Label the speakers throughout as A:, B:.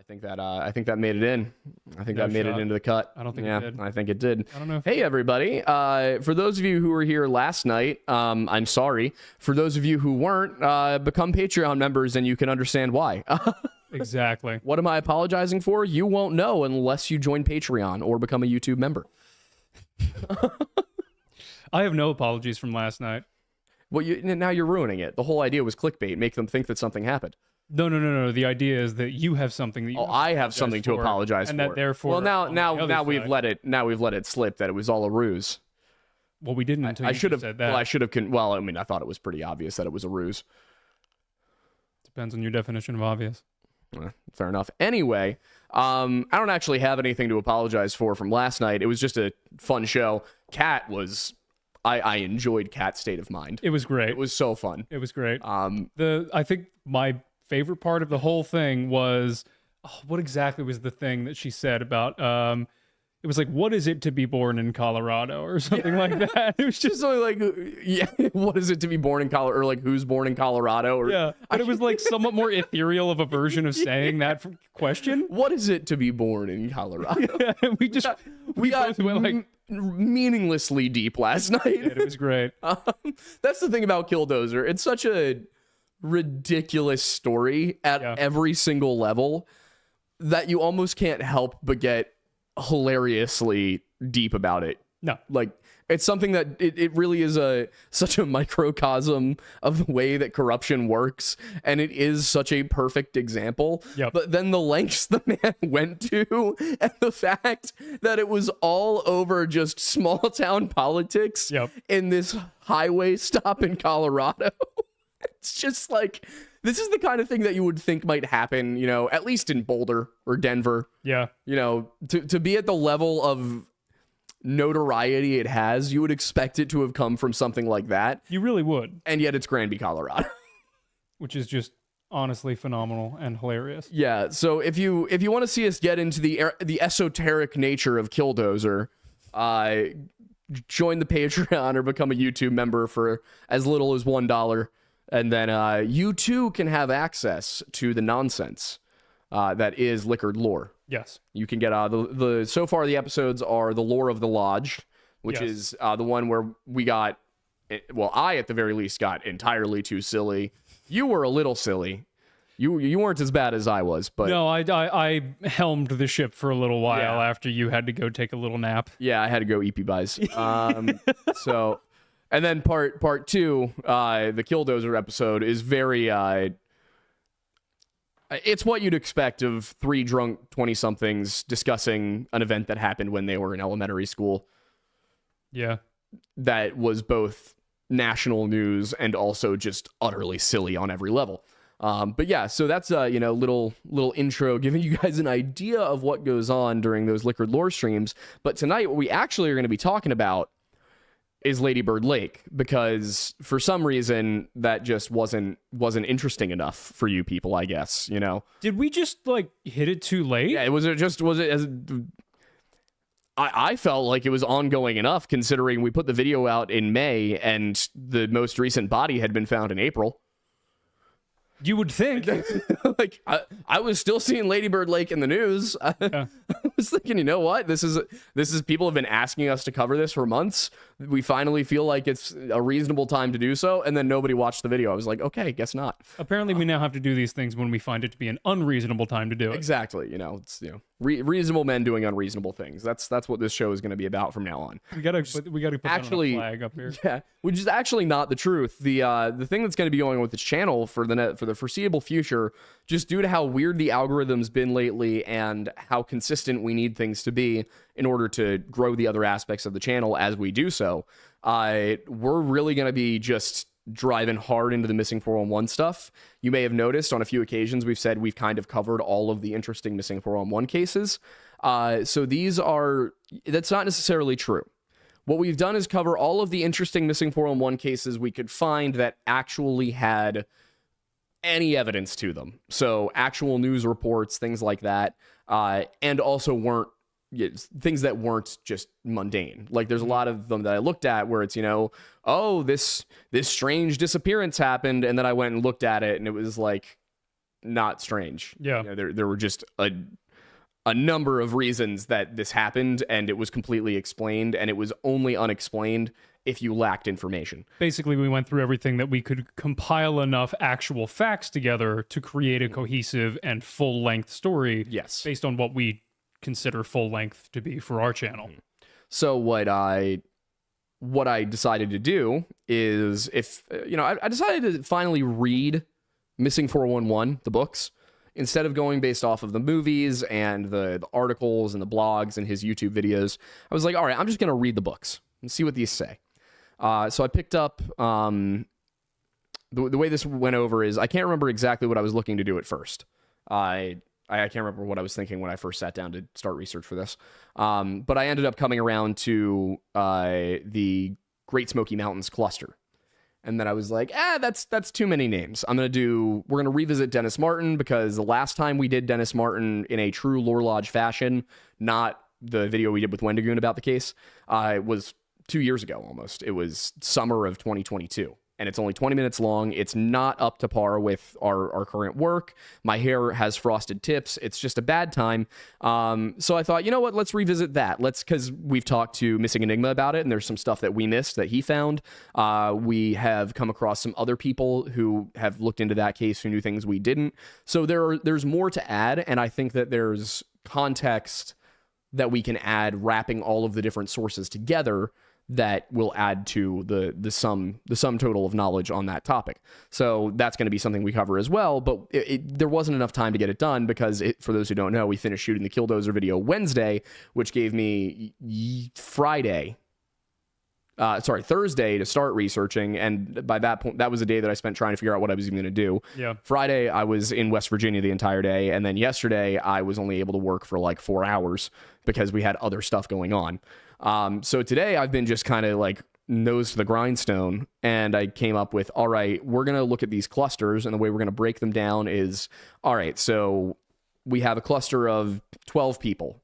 A: I think that made it in. I think that made it into the cut.
B: I don't think it did.
A: I think it did.
B: I don't know.
A: Hey everybody! For those of you who were here last night, I'm sorry. For those of you who weren't, become Patreon members, and you can understand why.
B: Exactly.
A: What am I apologizing for? You won't know unless you join Patreon or become a YouTube member.
B: I have no apologies from last night.
A: Well, now you're ruining it. The whole idea was clickbait, make them think that something happened.
B: No. The idea is that you have something that you
A: I have something to apologize
B: and
A: for.
B: that therefore.
A: Well, now we've let it slip that it was all a ruse.
B: Well, we didn't until
A: I
B: you
A: should have
B: said that.
A: Well, I should have. Well, I mean, I thought it was pretty obvious that it was a ruse.
B: Depends on your definition of obvious.
A: Fair enough. Anyway, I don't actually have anything to apologize for from last night. It was just a fun show. Kat was. I enjoyed Kat's state of mind.
B: It was great.
A: It was so fun.
B: It was great. I think my favorite part of the whole thing was what exactly was the thing that she said about it was like, what is it to be born in Colorado or something like that. It was just
A: something like, what is it to be born in Colorado, or like who's born in Colorado? Or
B: but it was like somewhat more ethereal of a version of saying that question.
A: What is it to be born in Colorado?
B: We got went like
A: meaninglessly deep last night.
B: It was great.
A: That's the thing about Killdozer. It's such a ridiculous story at every single level that you almost can't help but get hilariously deep about it.
B: No.
A: Like, it's something that it really is such a microcosm of the way that corruption works, and it is such a perfect example.
B: Yep.
A: But then the lengths the man went to, and the fact that it was all over just small town politics in this highway stop in Colorado. It's just like, this is the kind of thing that you would think might happen, you know, at least in Boulder or Denver.
B: Yeah.
A: You know, to be at the level of notoriety it has, you would expect it to have come from something like that.
B: You really would.
A: And yet it's Granby, Colorado.
B: Which is just honestly phenomenal and hilarious.
A: Yeah, so if you want to see us get into the esoteric nature of Killdozer, join the Patreon or become a YouTube member for as little as $1. And then you too can have access to the nonsense that is Liquored Lore.
B: Yes.
A: You can get the so far the episodes are the Lore of the Lodge, which is the one where we got, well, I at the very least got entirely too silly. You were a little silly. You weren't as bad as I was, but
B: no, I helmed the ship for a little while after you had to go take a little nap.
A: Yeah, I had to go eat buys. So, and then part two, the Killdozer episode is very. It's what you'd expect of three drunk 20-somethings discussing an event that happened when they were in elementary school.
B: Yeah.
A: That was both national news and also just utterly silly on every level. But yeah, so that's little intro giving you guys an idea of what goes on during those Liquored Lore streams. But tonight, what we actually are going to be talking about is Lady Bird Lake, because for some reason that just wasn't interesting enough for you people, I guess, you know.
B: Did we just like hit it too late?
A: Yeah, I felt like it was ongoing enough, considering we put the video out in May and the most recent body had been found in April.
B: You would think.
A: Like, I was still seeing Lady Bird Lake in the news. I was thinking, you know what? This is people have been asking us to cover this for months. We finally feel like it's a reasonable time to do so, and then nobody watched the video. I was like, okay, guess not.
B: Apparently, we now have to do these things when we find it to be an unreasonable time to do it.
A: Exactly. You know, it's reasonable men doing unreasonable things. That's what this show is going to be about from now on.
B: We gotta put that on a flag up here.
A: Yeah, which is actually not the truth. The thing that's going to be going on with this channel for the foreseeable future, just due to how weird the algorithm's been lately and how consistent we need things to be in order to grow the other aspects of the channel as we do so, we're really going to be just driving hard into the missing 411 stuff. You may have noticed on a few occasions we've said we've kind of covered all of the interesting missing 411 cases. So that's not necessarily true. What we've done is cover all of the interesting missing 411 cases we could find that actually had any evidence to them. So actual news reports, things like that, and also weren't things that weren't just mundane. Like, there's a lot of them that I looked at where it's, oh, this strange disappearance happened, and then I went and looked at it, and it was like, not strange.
B: Yeah.
A: You know, there were just a number of reasons that this happened, and it was completely explained, and it was only unexplained if you lacked information.
B: Basically, we went through everything that we could compile enough actual facts together to create a cohesive and full-length story.
A: Yes.
B: Based on what we consider full length to be for our channel.
A: So what I decided to do is, if I decided to finally read Missing 411, the books, instead of going based off of the movies and the articles and the blogs and his YouTube videos. I was like, all right, I'm just going to read the books and see what these say. So I picked up, the way this went over is, I can't remember exactly what I was looking to do at first. I can't remember what I was thinking when I first sat down to start research for this. But I ended up coming around to the Great Smoky Mountains cluster. And then I was like, that's too many names. We're going to revisit Dennis Martin, because the last time we did Dennis Martin in a true Lore Lodge fashion, not the video we did with Wendigoon about the case, was 2 years ago almost. It was summer of 2022. And it's only 20 minutes long. It's not up to par with our current work. My hair has frosted tips. It's just a bad time. So I thought, you know what? Let's revisit that. Because we've talked to Missing Enigma about it, and there's some stuff that we missed that he found. We have come across some other people who have looked into that case who knew things we didn't. So there's more to add, and I think that there's context that we can add, wrapping all of the different sources together, that will add to the sum total of knowledge on that topic. So that's going to be something we cover as well, but there wasn't enough time to get it done, because for those who don't know, we finished shooting the Killdozer video Wednesday, which gave me Thursday to start researching, and by that point, that was a day that I spent trying to figure out what I was even going to do.
B: Yeah.
A: Friday, I was in West Virginia the entire day, and then yesterday, I was only able to work for like 4 hours because we had other stuff going on. So today I've been just kind of like nose to the grindstone, and I came up with, all right, we're going to look at these clusters, and the way we're going to break them down is, all right, so we have a cluster of 12 people.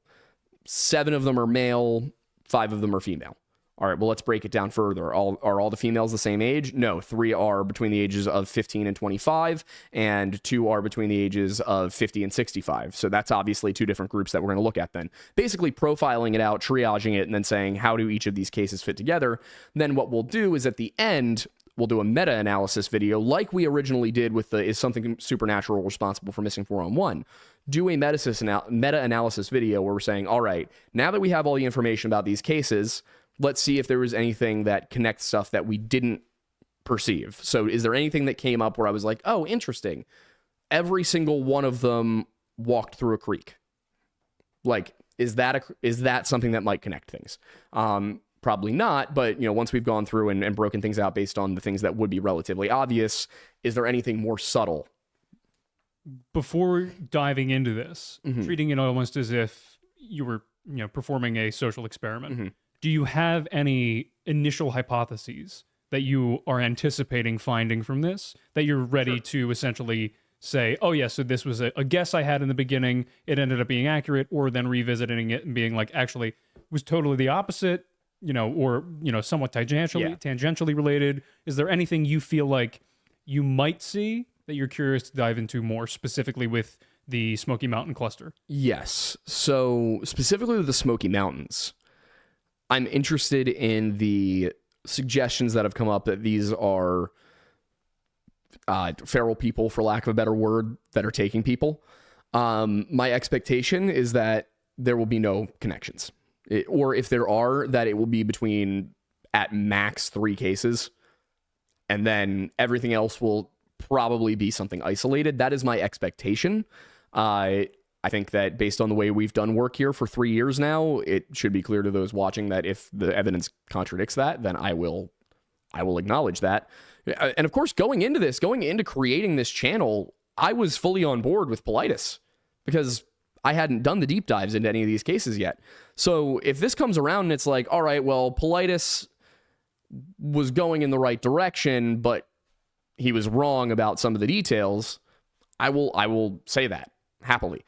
A: 7 of them are male, 5 of them are female. All right, well, let's break it down further. Are all the females the same age? No, 3 are between the ages of 15 and 25, and 2 are between the ages of 50 and 65. So that's obviously 2 different groups that we're going to look at then. Basically profiling it out, triaging it, and then saying, how do each of these cases fit together? Then what we'll do is, at the end, we'll do a meta-analysis video like we originally did with the Is Something Supernatural Responsible for Missing 411? Do a meta-analysis video where we're saying, all right, now that we have all the information about these cases, let's see if there was anything that connects stuff that we didn't perceive. So is there anything that came up where I was like, oh, interesting. Every single one of them walked through a creek. Like, is that something that might connect things? Probably not, but once we've gone through and broken things out based on the things that would be relatively obvious, is there anything more subtle?
B: Before diving into this, treating it almost as if you were, performing a social experiment, do you have any initial hypotheses that you are anticipating finding from this, that you're ready to essentially say, oh yeah, so this was a guess I had in the beginning, it ended up being accurate, or then revisiting it and being like, actually, it was totally the opposite, or somewhat tangentially related? Is there anything you feel like you might see that you're curious to dive into more specifically with the Smoky Mountain cluster?
A: Yes. So specifically with the Smoky Mountains, I'm interested in the suggestions that have come up that these are feral people, for lack of a better word, that are taking people. My expectation is that there will be no connections. Or if there are, that it will be between, at max, 3 cases. And then everything else will probably be something isolated. That is my expectation. I think that based on the way we've done work here for 3 years now, it should be clear to those watching that if the evidence contradicts that, then I will acknowledge that. And of course, going into creating this channel, I was fully on board with Politis, because I hadn't done the deep dives into any of these cases yet. So if this comes around and it's like, all right, well, Politis was going in the right direction, but he was wrong about some of the details, I will say that happily.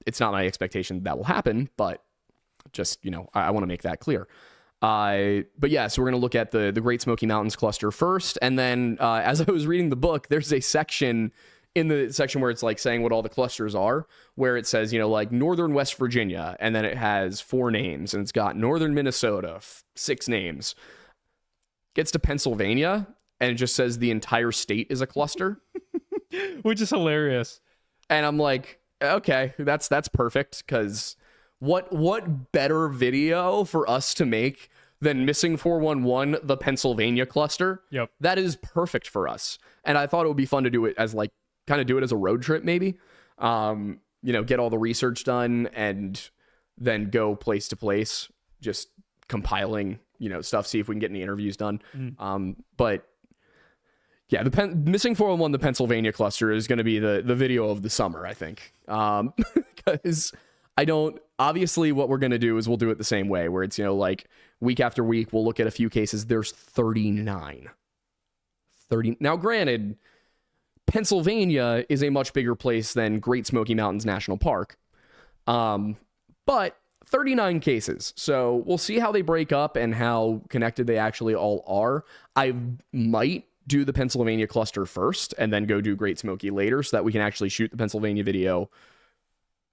A: It's not my expectation that will happen, but just, I want to make that clear. But yeah, so we're going to look at the Great Smoky Mountains cluster first. And then, as I was reading the book, there's a section in the section where it's like saying what all the clusters are, where it says, you know, like northern West Virginia, and then it has 4 names, and it's got northern Minnesota, 6 names. Gets to Pennsylvania, and it just says the entire state is a cluster.
B: Which is hilarious.
A: And I'm like, okay, that's perfect, because what better video for us to make than Missing 411, the Pennsylvania cluster?
B: Yep.
A: That is perfect for us. And I thought it would be fun to do it as like, kind of do it as a road trip maybe. You know, get all the research done and then go place to place, just compiling, you know, stuff, see if we can get any interviews done. But yeah, Missing 411, the Pennsylvania cluster is going to be the video of the summer, I think. Because obviously what we're going to do is we'll do it the same way, where it's, you know, like week after week, we'll look at a few cases. There's 39. Now, granted, Pennsylvania is a much bigger place than Great Smoky Mountains National Park. But 39 cases. So we'll see how they break up and how connected they actually all are. I might do the Pennsylvania cluster first and then go do Great Smoky later, so that we can actually shoot the Pennsylvania video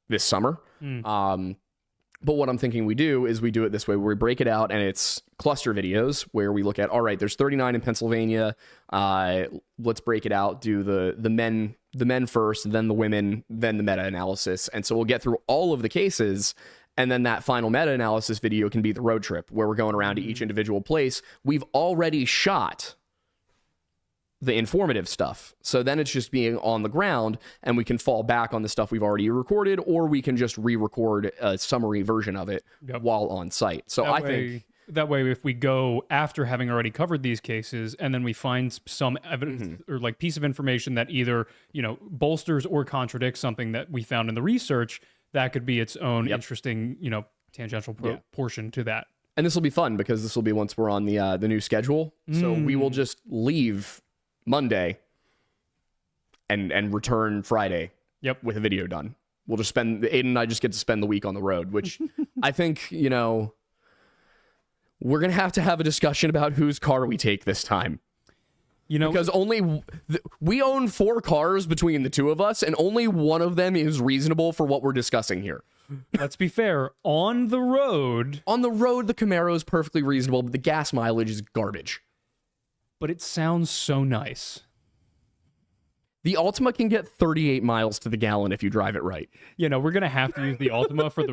A: this summer. But what I'm thinking we do is we do it this way, where we break it out and it's cluster videos where we look at, all right, there's 39 in Pennsylvania. Let's break it out, do the men first, then the women, then the meta-analysis. And so we'll get through all of the cases, and then that final meta-analysis video can be the road trip, where we're going around to each individual place. We've already shot the informative stuff, so then it's just being on the ground, and we can fall back on the stuff we've already recorded, or we can just re-record a summary version of it while on site. So I think
B: that way, if we go after having already covered these cases, and then we find some evidence or like piece of information that either, you know, bolsters or contradicts something that we found in the research, that could be its own interesting, you know, tangential portion to that. And
A: this will be fun, because this will be once we're on the new schedule. So we will just leave Monday and return Friday with a video done. We'll just spend, Aiden and I just get to spend the week on the road, which I think, you know, we're going to have a discussion about whose car we take this time. You know, because we own 4 cars between the two of us, and only one of them is reasonable for what we're discussing here.
B: Let's be fair. On the road,
A: the Camaro is perfectly reasonable, but the gas mileage is garbage.
B: But it sounds so nice.
A: The Altima can get 38 miles to the gallon if you drive it right.
B: You know, we're going to have to use the Altima for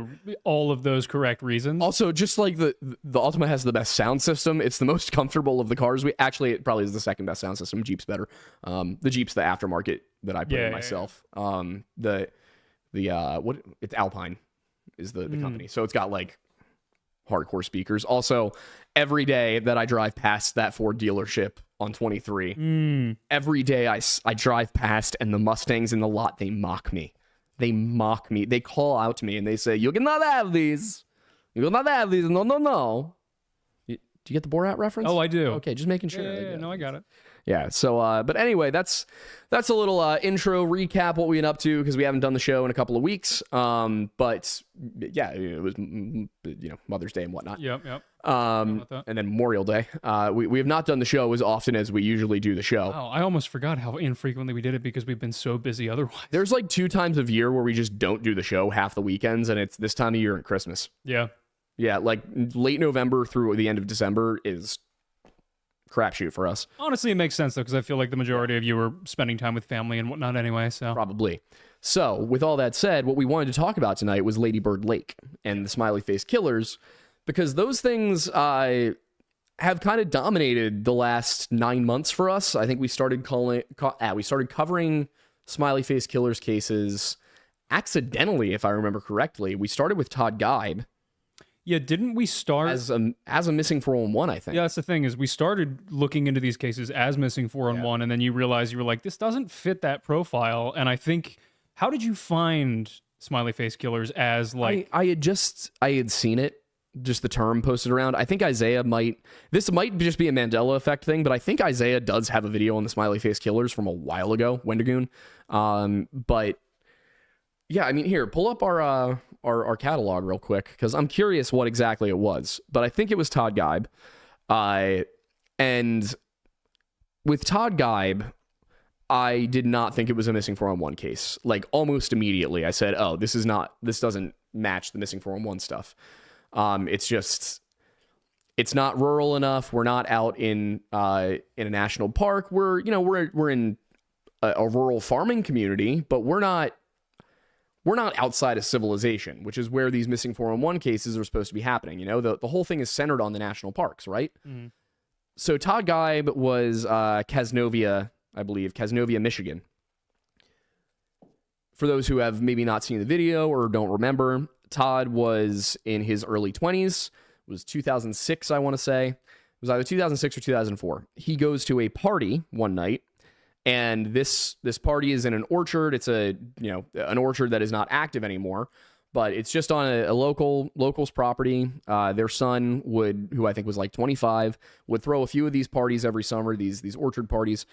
B: all of those correct reasons.
A: Also, just like the Altima has the best sound system, it's the most comfortable of the cars. It probably is the second best sound system. Jeep's better. The Jeep's the aftermarket that I put in myself. It's Alpine is the company. So it's got like hardcore speakers. Also, every day that I drive past that Ford dealership on 23, every day I drive past, and the Mustangs in the lot, they mock me. They call out to me and they say, "You cannot have these. You will not have these. No, no, no." Do you get the Borat reference?
B: Oh, I do.
A: Okay, just making sure.
B: Yeah, no, I got it.
A: Yeah, so, but anyway, that's a little intro recap, what we've been up to, because we haven't done the show in a couple of weeks. But yeah, it was, you know, Mother's Day and whatnot.
B: Yep.
A: And then Memorial Day. We have not done the show as often as we usually do the show.
B: Oh, I almost forgot how infrequently we did it, because we've been so busy otherwise.
A: There's like 2 times a year where we just don't do the show half the weekends, and it's this time of year and Christmas.
B: Yeah.
A: Yeah, like late November through the end of December is crapshoot for us.
B: Honestly, it makes sense, though, because I feel like the majority of you are spending time with family and whatnot anyway, so.
A: Probably. So, with all that said, what we wanted to talk about tonight was Lady Bird Lake and the Smiley Face Killers, because those things have kind of dominated the last 9 months for us. I think we started covering Smiley Face Killers cases accidentally, if I remember correctly. We started with Todd Geib.
B: Yeah, didn't we start
A: as a Missing 411, I think.
B: Yeah, that's the thing, is we started looking into these cases as Missing 411, and then you realize you were like, this doesn't fit that profile. And I think, how did you find Smiley Face Killers as like?
A: I had seen it, just the term posted around. I think Isaiah this might just be a Mandela effect thing, but I think Isaiah does have a video on the Smiley Face Killers from a while ago, Wendigoon. But yeah, I mean, here, pull up our catalog real quick, because I'm curious what exactly it was. But I think it was Todd Geib. And with Todd Geib, I did not think it was a missing 411 case. Like almost immediately, I said, "Oh, this doesn't match the missing 411 stuff." It's not rural enough. We're not out in a national park. We're in a rural farming community, but we're not outside of civilization, which is where these missing 411 cases are supposed to be happening. The whole thing is centered on the national parks, right? Mm-hmm. So Todd Geib was Casnovia, I believe, Casnovia, Michigan. For those who have maybe not seen the video or don't remember, Todd was in his early 20s. It was 2006, I want to say. It was either 2006 or 2004. He goes to a party one night, and this party is in an orchard. It's an orchard that is not active anymore, but it's just on a local's property. Their son who I think was like 25, would throw a few of these parties every summer, these orchard parties.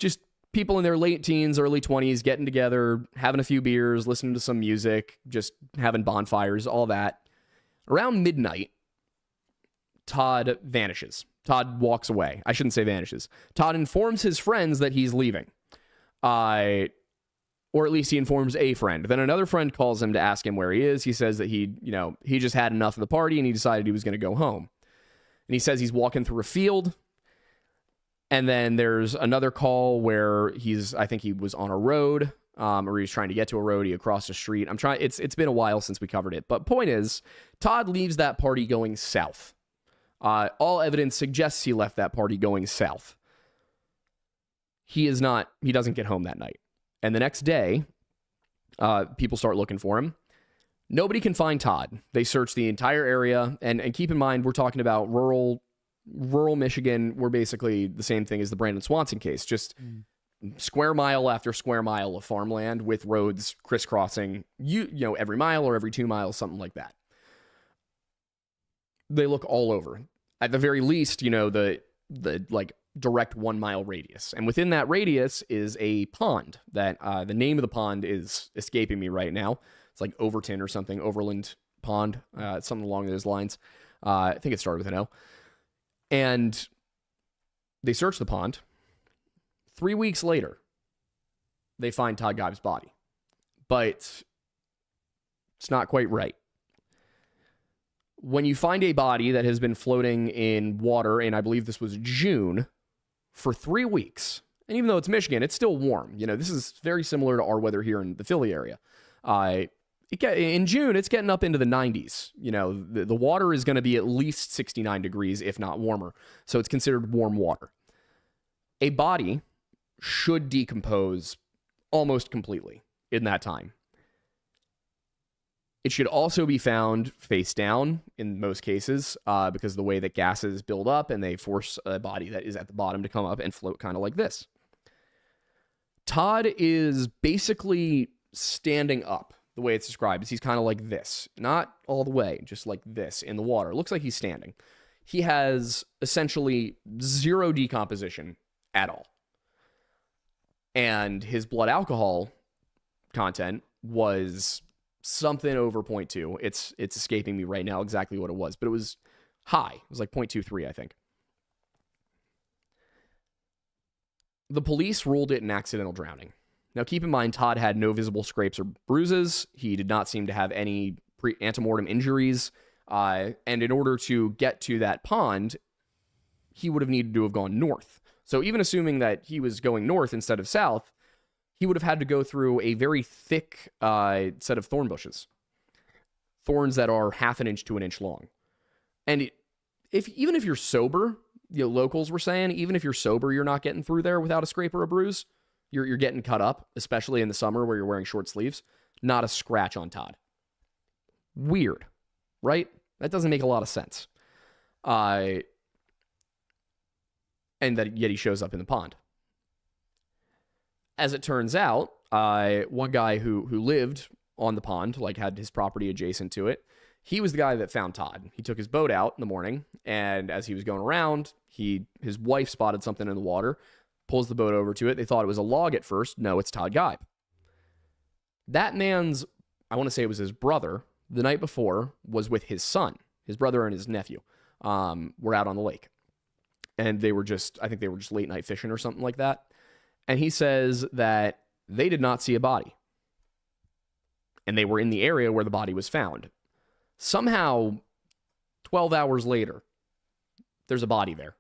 A: Just people in their late teens, early 20s getting together, having a few beers, listening to some music, just having bonfires, all that. Around midnight, Todd vanishes. Todd walks away. I shouldn't say vanishes. Todd informs his friends that he's leaving. Or at least he informs a friend. Then another friend calls him to ask him where he is. He says that he just had enough of the party and he decided he was going to go home. And he says he's walking through a field. And then there's another call where I think he was on a road, or he was trying to get to a road. He crossed a street. It's been a while since we covered it. But point is, Todd leaves that party going south. All evidence suggests he left that party going south. He doesn't get home that night. And the next day, people start looking for him. Nobody can find Todd. They search the entire area. And keep in mind, we're talking about rural Michigan. We're basically the same thing as the Brandon Swanson case. Just square mile after square mile of farmland with roads crisscrossing, every mile or every 2 miles, something like that. They look all over. At the very least, the like direct 1 mile radius. And within that radius is a pond that the name of the pond is escaping me right now. It's like Overton or something, Overland Pond, something along those lines. I think it started with an O. And they search the pond. 3 weeks later, they find Todd Geib's body. But it's not quite right. When you find a body that has been floating in water, and I believe this was June, for 3 weeks, and even though it's Michigan, it's still warm. This is very similar to our weather here in the Philly area. In June, it's getting up into the 90s. The water is going to be at least 69 degrees, if not warmer. So it's considered warm water. A body should decompose almost completely in that time. It should also be found face down in most cases because of the way that gases build up and they force a body that is at the bottom to come up and float kind of like this. Todd is basically standing up. The way it's described is he's kind of like this. Not all the way, just like this in the water. It looks like he's standing. He has essentially zero decomposition at all. And his blood alcohol content was something over 0.2. It's escaping me right now exactly what it was, but it was high. It was like 0.23, I think. The police ruled it an accidental drowning. Now, keep in mind, Todd had no visible scrapes or bruises. He did not seem to have any antemortem injuries. And in order to get to that pond, he would have needed to have gone north. So even assuming that he was going north instead of south, he would have had to go through a very thick set of thorn bushes. Thorns that are 1/2 inch to 1 inch long. And even if you're sober, locals were saying, even if you're sober, you're not getting through there without a scrape or a bruise. You're getting cut up, especially in the summer where you're wearing short sleeves. Not a scratch on Todd. Weird, right? That doesn't make a lot of sense. And that yet he shows up in the pond. As it turns out, one guy who lived on the pond, like had his property adjacent to it, he was the guy that found Todd. He took his boat out in the morning, and as he was going around, his wife spotted something in the water, pulls the boat over to it. They thought it was a log at first. No, it's Todd Geib. That man's, I want to say it was his brother, the night before, was with his son. His brother and his nephew were out on the lake. And I think they were just late night fishing or something like that. And he says that they did not see a body. And they were in the area where the body was found. Somehow, 12 hours later, there's a body there.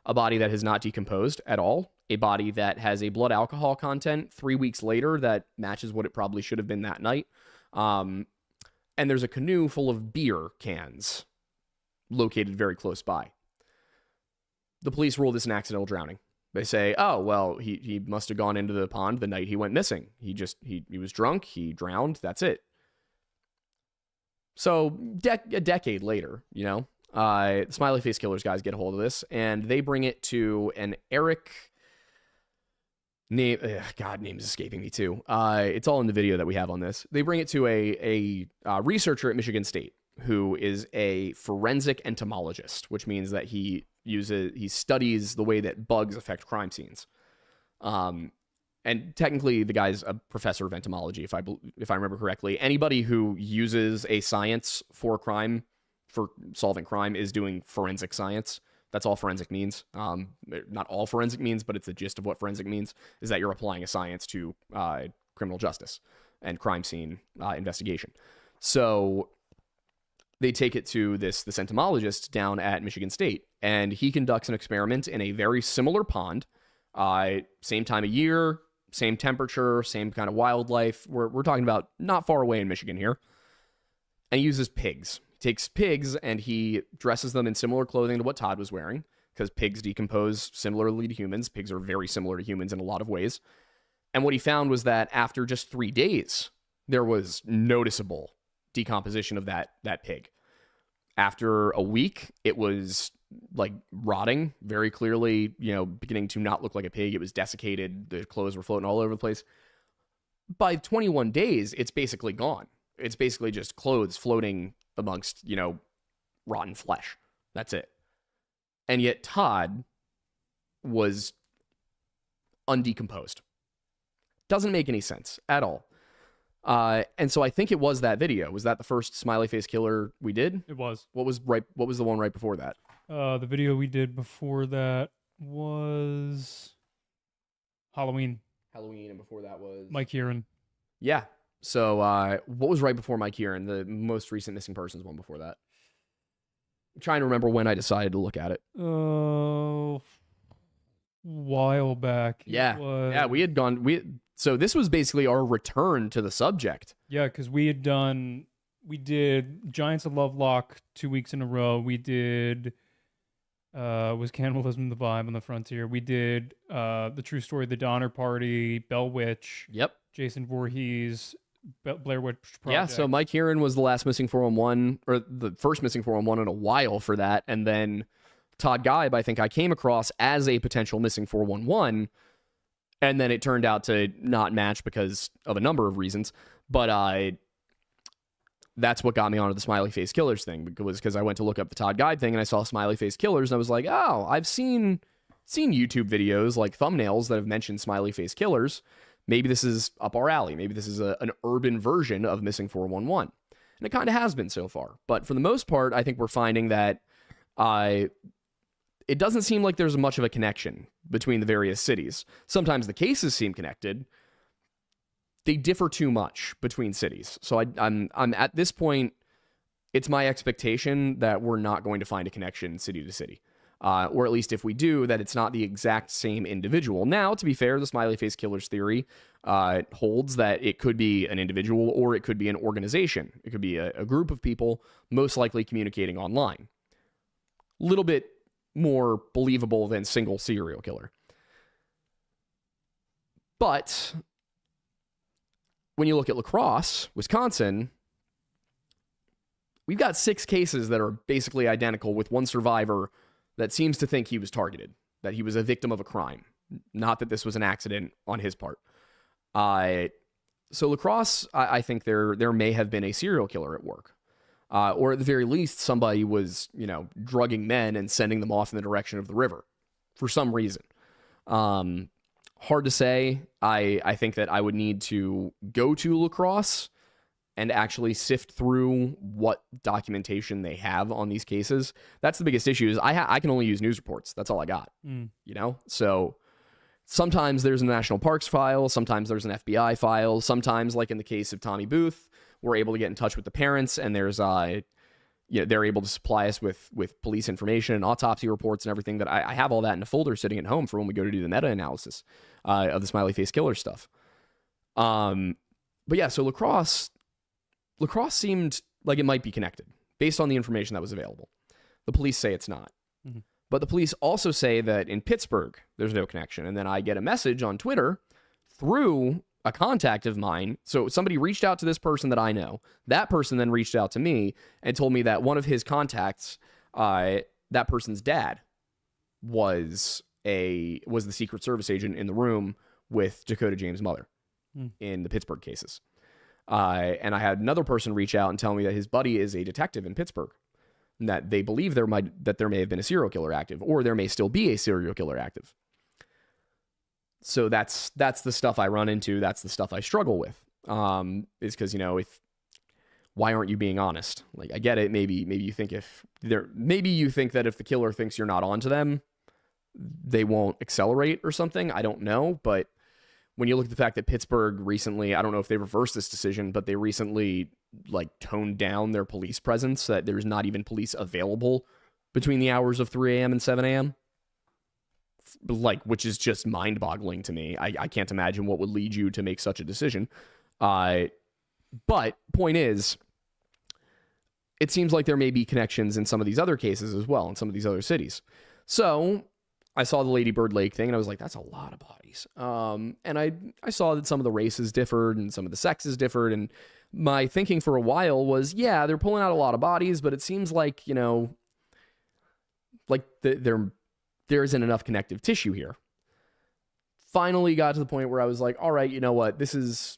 A: A body that has not decomposed at all. A body that has a blood alcohol content 3 weeks later that matches what it probably should have been that night. And there's a canoe full of beer cans located very close by. The police rule this an accidental drowning. They say, oh, well, he must have gone into the pond the night he went missing. He was drunk, he drowned, that's it. So a decade later, the Smiley Face Killers guys get a hold of this, and they bring it to an Eric... name's escaping me too. It's all in the video that we have on this. They bring it to a researcher at Michigan State who is a forensic entomologist, which means that he studies the way that bugs affect crime scenes. And technically, the guy's a professor of entomology, if I remember correctly. Anybody who uses a science for solving crime, is doing forensic science. That's all forensic means. Not all forensic means, but it's the gist of what forensic means, is that you're applying a science to criminal justice and crime scene investigation. So they take it to this entomologist down at Michigan State, and he conducts an experiment in a very similar pond, same time of year, same temperature, same kind of wildlife. We're talking about not far away in Michigan here. And he uses pigs. He takes pigs and he dresses them in similar clothing to what Todd was wearing, because pigs decompose similarly to humans. Pigs are very similar to humans in a lot of ways. And what he found was that after just 3 days, there was noticeable decomposition of that pig. After a week, it was like rotting, very clearly, beginning to not look like a pig. It was desiccated. The clothes were floating all over the place. By 21 days, it's basically gone. It's basically just clothes floating amongst, rotten flesh. That's it. And yet Todd was undecomposed. Doesn't make any sense at all. And so I think it was that video. Was that the first Smiley Face Killer we did?
B: It was.
A: What was the one right before that?
B: The video we did before that was Halloween.
A: And before that was
B: Mike Kieran.
A: Yeah. So what was right before Mike Kieran? The most recent missing persons one before that. I'm trying to remember when I decided to look at it.
B: While back.
A: Yeah. We had gone. So this was basically our return to the subject.
B: Yeah, because we did Giants of Lovelock 2 weeks in a row. We did was Cannibalism the Vibe on the Frontier. We did The True Story of the Donner Party, Bell Witch.
A: Yep.
B: Jason Voorhees, Blair Witch Project.
A: Yeah, so Mike Kieran was the last missing 411, or the first missing 411 in a while for that. And then Todd Geib, I think I came across as a potential missing 411. And then it turned out to not match because of a number of reasons. But that's what got me onto the Smiley Face Killers thing, because I went to look up the Todd Geib thing and I saw Smiley Face Killers and I was like, oh, I've seen YouTube videos, like thumbnails that have mentioned Smiley Face Killers. Maybe this is up our alley. Maybe this is an urban version of Missing 411. And it kind of has been so far. But for the most part, I think we're finding that it doesn't seem like there's much of a connection between the various cities. Sometimes the cases seem connected. They differ too much between cities. So I'm at this point, it's my expectation that we're not going to find a connection city to city. Or at least if we do, that it's not the exact same individual. Now, to be fair, the Smiley Face Killers theory holds that it could be an individual or it could be an organization. It could be a group of people, most likely communicating online. A little bit more believable than single serial killer. But when you look at La Crosse, Wisconsin, we've got 6 cases that are basically identical, with one survivor that seems to think he was targeted, that he was a victim of a crime, not that this was an accident on his part. So La Crosse, I think there may have been a serial killer at work. Or at the very least, somebody was, drugging men and sending them off in the direction of the river for some reason. Hard to say. I think that I would need to go to La Crosse and actually sift through what documentation they have on these cases. That's the biggest issue. Is I can only use news reports. That's all I got. So Sometimes there's a National Parks file. Sometimes there's an FBI file. Sometimes, like in the case of Tommy Booth, we're able to get in touch with the parents, and there's they're able to supply us with police information and autopsy reports and everything. That I have all that in a folder sitting at home for when we go to do the meta-analysis of the Smiley Face Killers stuff. But yeah, so lacrosse seemed like it might be connected based on the information that was available. The police say it's not. Mm-hmm. But the police also say that in Pittsburgh, there's no connection. And then I get a message on Twitter through a contact of mine. So somebody reached out to this person that I know. That person then reached out to me and told me that one of his contacts, that person's dad, was the Secret Service agent in the room with Dakota James' mother in the Pittsburgh cases. And I had another person reach out and tell me that his buddy is a detective in Pittsburgh, and that they believe there may have been a serial killer active, or there may still be a serial killer active. So that's the stuff I run into. That's the stuff I struggle with. Is because, why aren't you being honest? Like, I get it. Maybe you think that if the killer thinks you're not onto them, they won't accelerate or something. I don't know. But when you look at the fact that Pittsburgh recently, I don't know if they reversed this decision, but they recently toned down their police presence, so that there's not even police available between the hours of 3 a.m. and 7 a.m. Which is just mind-boggling to me. I can't imagine what would lead you to make such a decision. But point is, it seems like there may be connections in some of these other cases as well, in some of these other cities. So I saw the Lady Bird Lake thing, and I was like, that's a lot of bodies. And I saw that some of the races differed and some of the sexes differed, and my thinking for a while was, yeah, they're pulling out a lot of bodies, but it seems like, there isn't enough connective tissue here. Finally got to the point where I was like, all right, you know what? This is,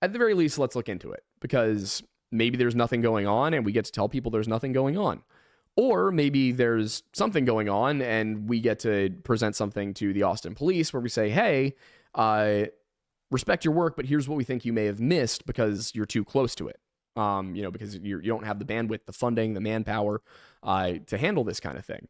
A: at the very least, let's look into it, because maybe there's nothing going on and we get to tell people there's nothing going on. Or maybe there's something going on and we get to present something to the Austin police where we say, hey, respect your work, but here's what we think you may have missed because you're too close to it. Because you don't have the bandwidth, the funding, the manpower to handle this kind of thing.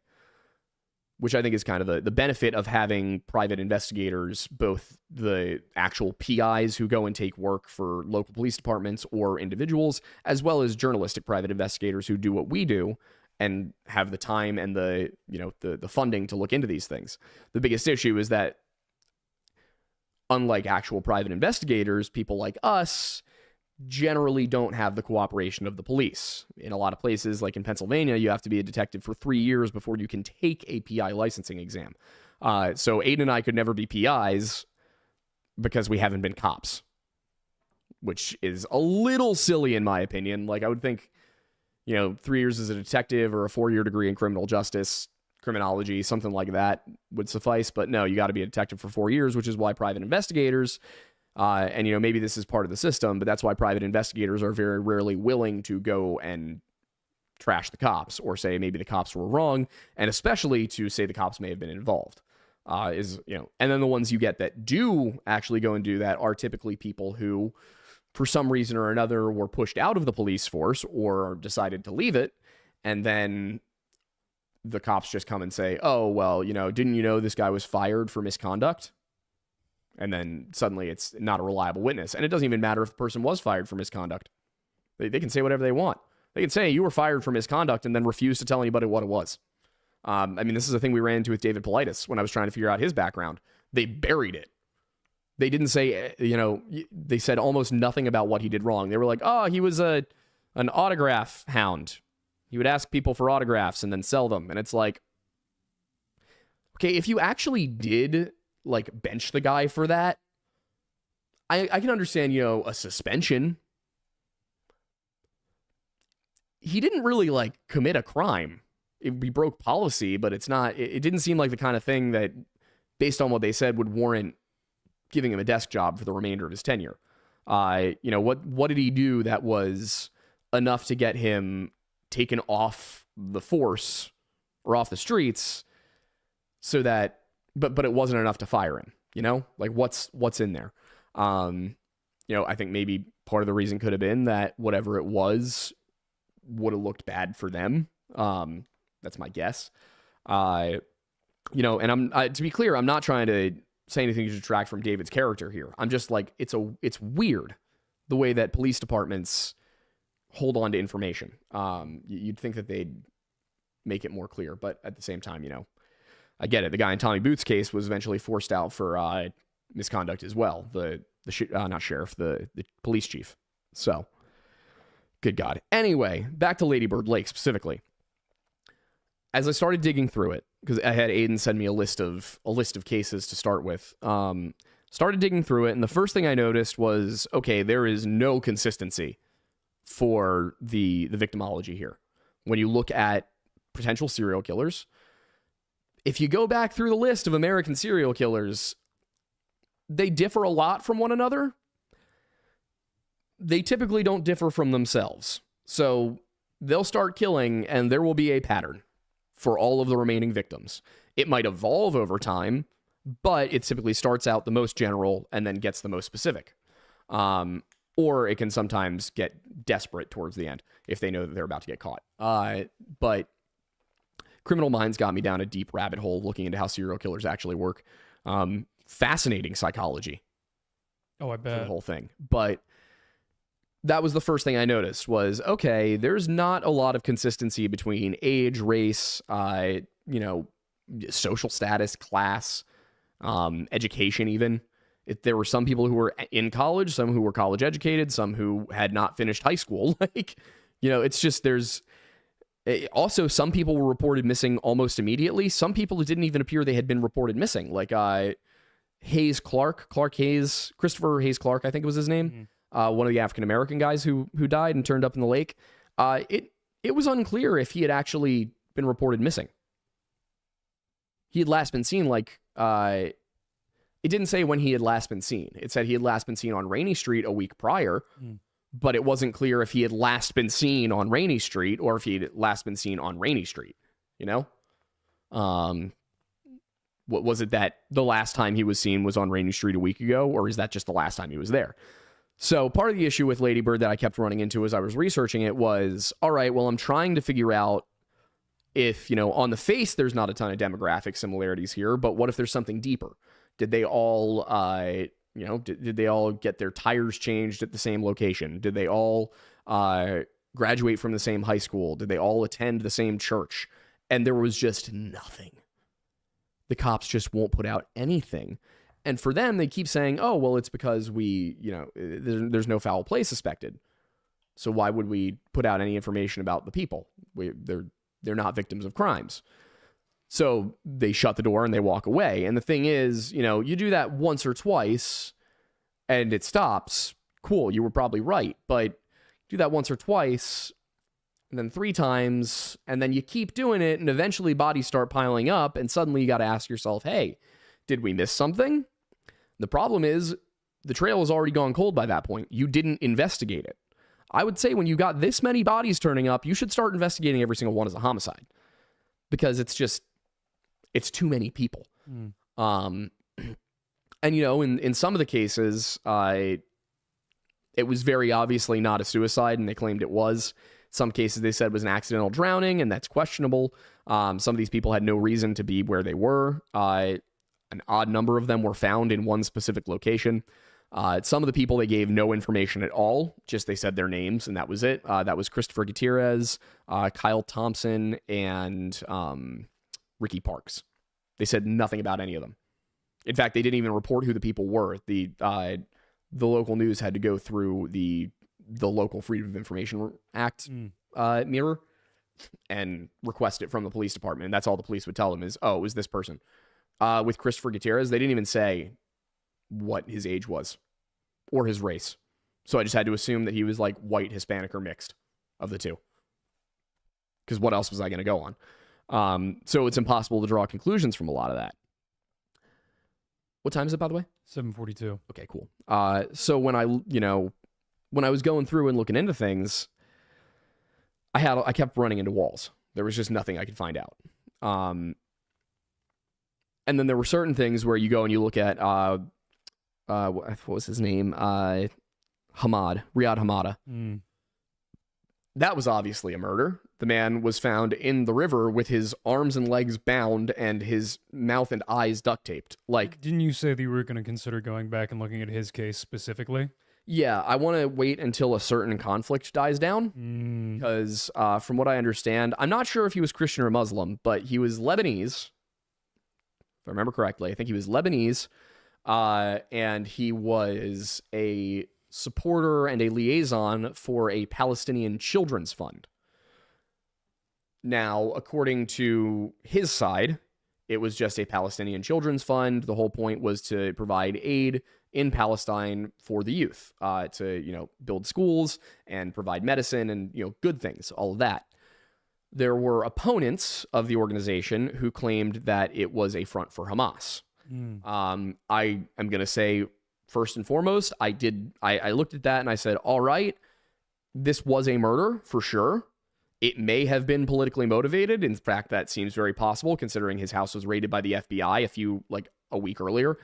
A: Which I think is kind of the benefit of having private investigators, both the actual PIs who go and take work for local police departments or individuals, as well as journalistic private investigators who do what we do and have the time and the funding to look into these things. The biggest issue is that, unlike actual private investigators, people like us generally don't have the cooperation of the police. In a lot of places, like in Pennsylvania, you have to be a detective for 3 years before you can take a PI licensing exam. So Aiden and I could never be PIs because we haven't been cops, which is a little silly in my opinion. Like, I would think, 3 years as a detective or a 4-year degree in criminal justice, criminology, something like that would suffice. But no, you got to be a detective for 4 years, which is why private investigators, and maybe this is part of the system, but that's why private investigators are very rarely willing to go and trash the cops or say maybe the cops were wrong, and especially to say the cops may have been involved. And then the ones you get that do actually go and do that are typically people who, for some reason or another, were pushed out of the police force or decided to leave it, and then the cops just come and say, oh, well, didn't you know this guy was fired for misconduct? And then suddenly it's not a reliable witness. And it doesn't even matter if the person was fired for misconduct. They can say whatever they want. They can say you were fired for misconduct and then refuse to tell anybody what it was. This is a thing we ran into with David Politis when I was trying to figure out his background. They buried it. They didn't say, they said almost nothing about what he did wrong. They were like, oh, he was an autograph hound. He would ask people for autographs and then sell them. And it's like, okay, if you actually did bench the guy for that, I can understand, a suspension. He didn't really commit a crime. He broke policy, but it didn't seem like the kind of thing that, based on what they said, would warrant giving him a desk job for the remainder of his tenure. What did he do that was enough to get him taken off the force or off the streets so that, but it wasn't enough to fire him, what's in there? I think maybe part of the reason could have been that whatever it was would have looked bad for them. That's my guess. And to be clear, I'm not trying to say anything to detract from David's character here. I'm just like, it's weird the way that police departments hold on to information. You'd think that they'd make it more clear, but at the same time, I get it. The guy in Tommy Booth's case was eventually forced out for misconduct as well. Not sheriff, the police chief. So, good God. Anyway, back to Lady Bird Lake specifically. As I started digging through it, because I had Aiden send me a list of cases to start with. Started digging through it, and the first thing I noticed was, okay, there is no consistency for the victimology here. When you look at potential serial killers, if you go back through the list of American serial killers, they differ a lot from one another. They typically don't differ from themselves. So they'll start killing, and there will be a pattern for all of the remaining victims. It might evolve over time, but it typically starts out the most general and then gets the most specific. Or it can sometimes get desperate towards the end if they know that they're about to get caught. But Criminal Minds got me down a deep rabbit hole looking into how serial killers actually work. Fascinating psychology.
B: Oh, I bet.
A: The whole thing. But that was the first thing I noticed was, okay, there's not a lot of consistency between age, race, social status, class, education even. There were some people who were in college, some who were college educated, some who had not finished high school. It's just also some people were reported missing almost immediately. Some people, it didn't even appear they had been reported missing. Like Clark Hayes, Christopher Hayes Clark, I think was his name. Mm-hmm. One of the African-American guys who died and turned up in the lake. It was unclear if he had actually been reported missing. He had last been seen it didn't say when he had last been seen. It said he had last been seen on Rainey Street a week prior, but it wasn't clear if he had last been seen on Rainey Street or if he had last been seen on Rainey Street, What was it that the last time he was seen was on Rainey Street a week ago, or is that just the last time he was there? So part of the issue with Lady Bird that I kept running into as I was researching it was, all right, well, I'm trying to figure out if, on the face, there's not a ton of demographic similarities here, but what if there's something deeper? Did they all, did they all get their tires changed at the same location? Did they all graduate from the same high school? Did they all attend the same church? And there was just nothing. The cops just won't put out anything. And for them, they keep saying, oh, well, it's because there's no foul play suspected. So why would we put out any information about the people? They're not victims of crimes. So they shut the door and they walk away. And the thing is, you do that once or twice and it stops. Cool, you were probably right. But do that once or twice and then 3 times, and then you keep doing it, and eventually bodies start piling up, and suddenly you got to ask yourself, hey, did we miss something? The problem is the trail has already gone cold by that point. You didn't investigate it. I would say when you got this many bodies turning up, you should start investigating every single one as a homicide, because it's too many people. And, in some of the cases, it was very obviously not a suicide, and they claimed it was. Some cases they said was an accidental drowning, and that's questionable. Some of these people had no reason to be where they were. An odd number of them were found in one specific location. Some of the people, they gave no information at all. Just they said their names, and that was it. That was Christopher Gutierrez, Kyle Thompson, and Ricky Parks. They said nothing about any of them. In fact, they didn't even report who the people were. The local news had to go through the local Freedom of Information Act mirror and request it from the police department. And that's all the police would tell them is, oh, it was this person. With Christopher Gutierrez, they didn't even say what his age was or his race. So I just had to assume that he was like white, Hispanic, or mixed of the two. Because what else was I going to go on? So it's impossible to draw conclusions from a lot of that. What time is it, by the way?
B: 7:42. Okay,
A: cool. So when I was going through and looking into things, I kept running into walls. There was just nothing I could find out. And then there were certain things where you go and you look at, what was his name? Riyad Hamada. That was obviously a murder. The man was found in the river with his arms and legs bound and his mouth and eyes duct taped. Like,
B: Didn't you say that you were going to consider going back and looking at his case specifically?
A: yeah, I want to wait until a certain conflict dies down because, from what I understand, I'm not sure if he was Christian or Muslim, but he was Lebanese. If I remember correctly, I think he was Lebanese, and he was a supporter and a liaison for a Palestinian children's fund. Now, according to his side, it was just a Palestinian children's fund. The whole point was to provide aid in Palestine for the youth, to, build schools and provide medicine and, good things, all of that. There were opponents of the organization who claimed that it was a front for Hamas. I am going to say, first and foremost, I looked at that and I said, all right, this was a murder for sure. It may have been politically motivated. In fact, that seems very possible considering his house was raided by the FBI a week earlier.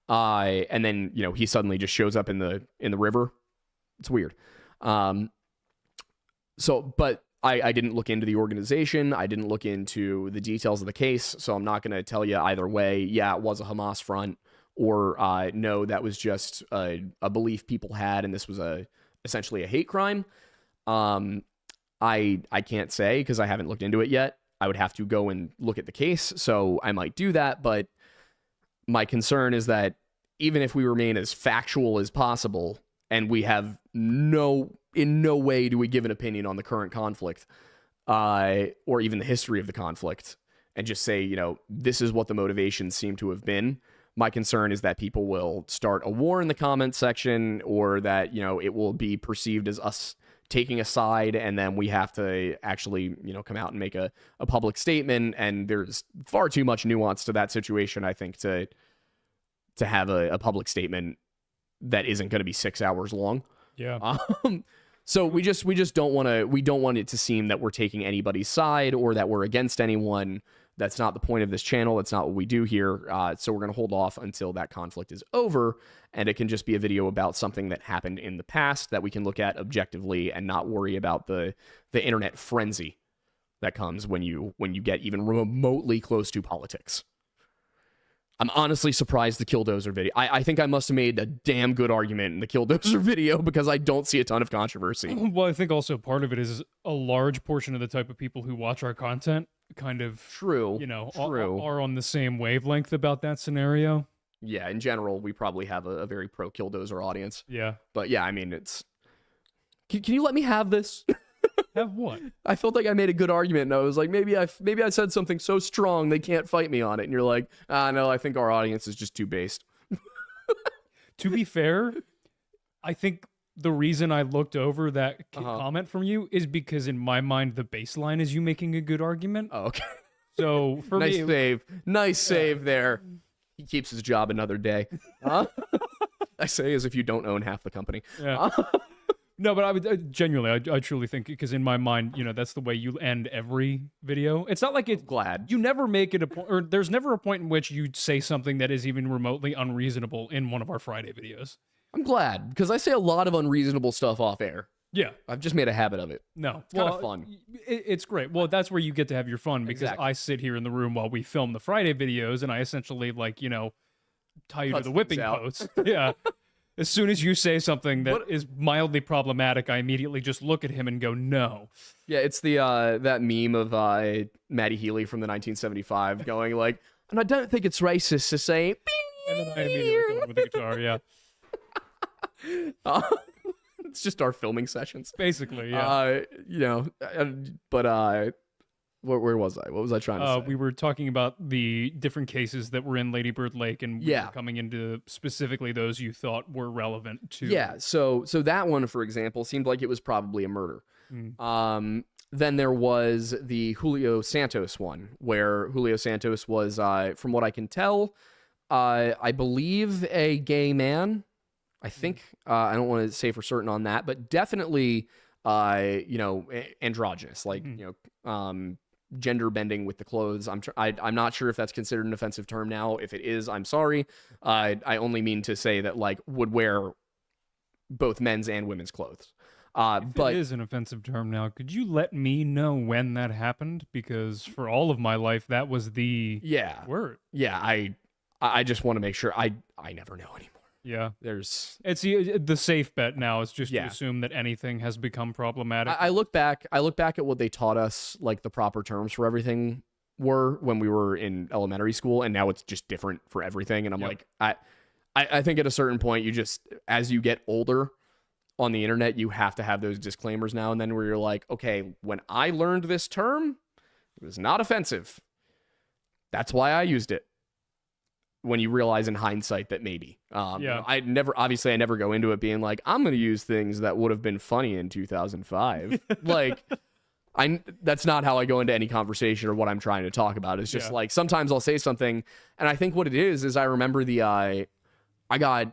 A: And then, he suddenly just shows up in the river. It's weird. But I didn't look into the organization. I didn't look into the details of the case. So I'm not going to tell you either way. Yeah, it was a Hamas front, or no, that was just a belief people had, and this was essentially a hate crime. I can't say because I haven't looked into it yet. I would have to go and look at the case, so I might do that. But my concern is that even if we remain as factual as possible, and we have in no way do we give an opinion on the current conflict, or even the history of the conflict, and just say, this is what the motivations seem to have been. My concern is that people will start a war in the comments section, or that, it will be perceived as us taking a side, and then we have to actually, come out and make a public statement. And there's far too much nuance to that situation, I think, to have a public statement that isn't going to be 6 hours long.
B: Yeah.
A: So we just don't want it to seem that we're taking anybody's side or that we're against anyone. That's not the point of this channel. That's not what we do here. So we're going to hold off until that conflict is over, and it can just be a video about something that happened in the past that we can look at objectively and not worry about the internet frenzy that comes when you get even remotely close to politics. I'm honestly surprised the Killdozer video. I think I must have made a damn good argument in the Killdozer video because I don't see a ton of controversy.
B: Well, I think also part of it is a large portion of the type of people who watch our content kind of,
A: true,
B: are on the same wavelength about that scenario.
A: Yeah, in general, we probably have a very pro Killdozer audience.
B: Yeah.
A: But yeah, I mean, it's... Can you let me have this?
B: Have what?
A: I felt like I made a good argument, and I was like, maybe I said something so strong they can't fight me on it. And you're like, no, I think our audience is just too based.
B: To be fair, I think the reason I looked over that comment from you is because in my mind, the baseline is you making a good argument.
A: Oh, okay.
B: So for me...
A: Nice save there. He keeps his job another day. Huh? I say as if you don't own half the company.
B: Yeah. No, but I would genuinely, I truly think, because in my mind, that's the way you end every video. It's not like it's
A: glad
B: you never make it a point, or there's never a point in which you say something that is even remotely unreasonable in one of our Friday videos.
A: I'm glad, because I say a lot of unreasonable stuff off air.
B: Yeah.
A: I've just made a habit of it.
B: No.
A: It's kind of fun.
B: It's great. Well, that's where you get to have your fun, because
A: exactly.
B: I sit here in the room while we film the Friday videos, and I essentially, tie you to the whipping post. Yeah. As soon as you say something that is mildly problematic, I immediately just look at him and go, no.
A: Yeah, it's the that meme of Matty Healy from the 1975 going like, and I don't think it's racist to say,
B: and then I immediately go with the guitar, yeah.
A: It's just our filming sessions.
B: Basically, yeah.
A: Where was I? What was I trying to say?
B: We were talking about the different cases that were in Lady Bird Lake, and we were coming into specifically those you thought were relevant to.
A: Yeah, so that one, for example, seemed like it was probably a murder. Then there was the Julio Santos one, where Julio Santos was, from what I can tell, I believe a gay man. I think. I don't want to say for certain on that, but definitely, androgynous, like, gender bending with the clothes. I'm not sure if that's considered an offensive term now. If it is, I'm sorry. I only mean to say that, like, would wear both men's and women's clothes. But
B: it is an offensive term now. Could you let me know when that happened? Because for all of my life, that was the
A: yeah,
B: word.
A: yeah, I just want to make sure I never know anymore.
B: Yeah.
A: There's
B: It's the safe bet now is just
A: Yeah.
B: to assume that anything has become problematic.
A: I look back at what they taught us, like the proper terms for everything were when we were in elementary school, and now it's just different for everything. And I'm
B: Yep.
A: like, I think at a certain point, you just, as you get older on the internet, you have to have those disclaimers now and then where you're like, okay, when I learned this term, it was not offensive. That's why I used it. When you realize in hindsight that maybe,
B: Yeah.
A: I never go into it being like, I'm going to use things that would have been funny in 2005. Like, that's not how I go into any conversation or what I'm trying to talk about. It's just
B: Yeah.
A: like, sometimes I'll say something, and I think what it is I remember I got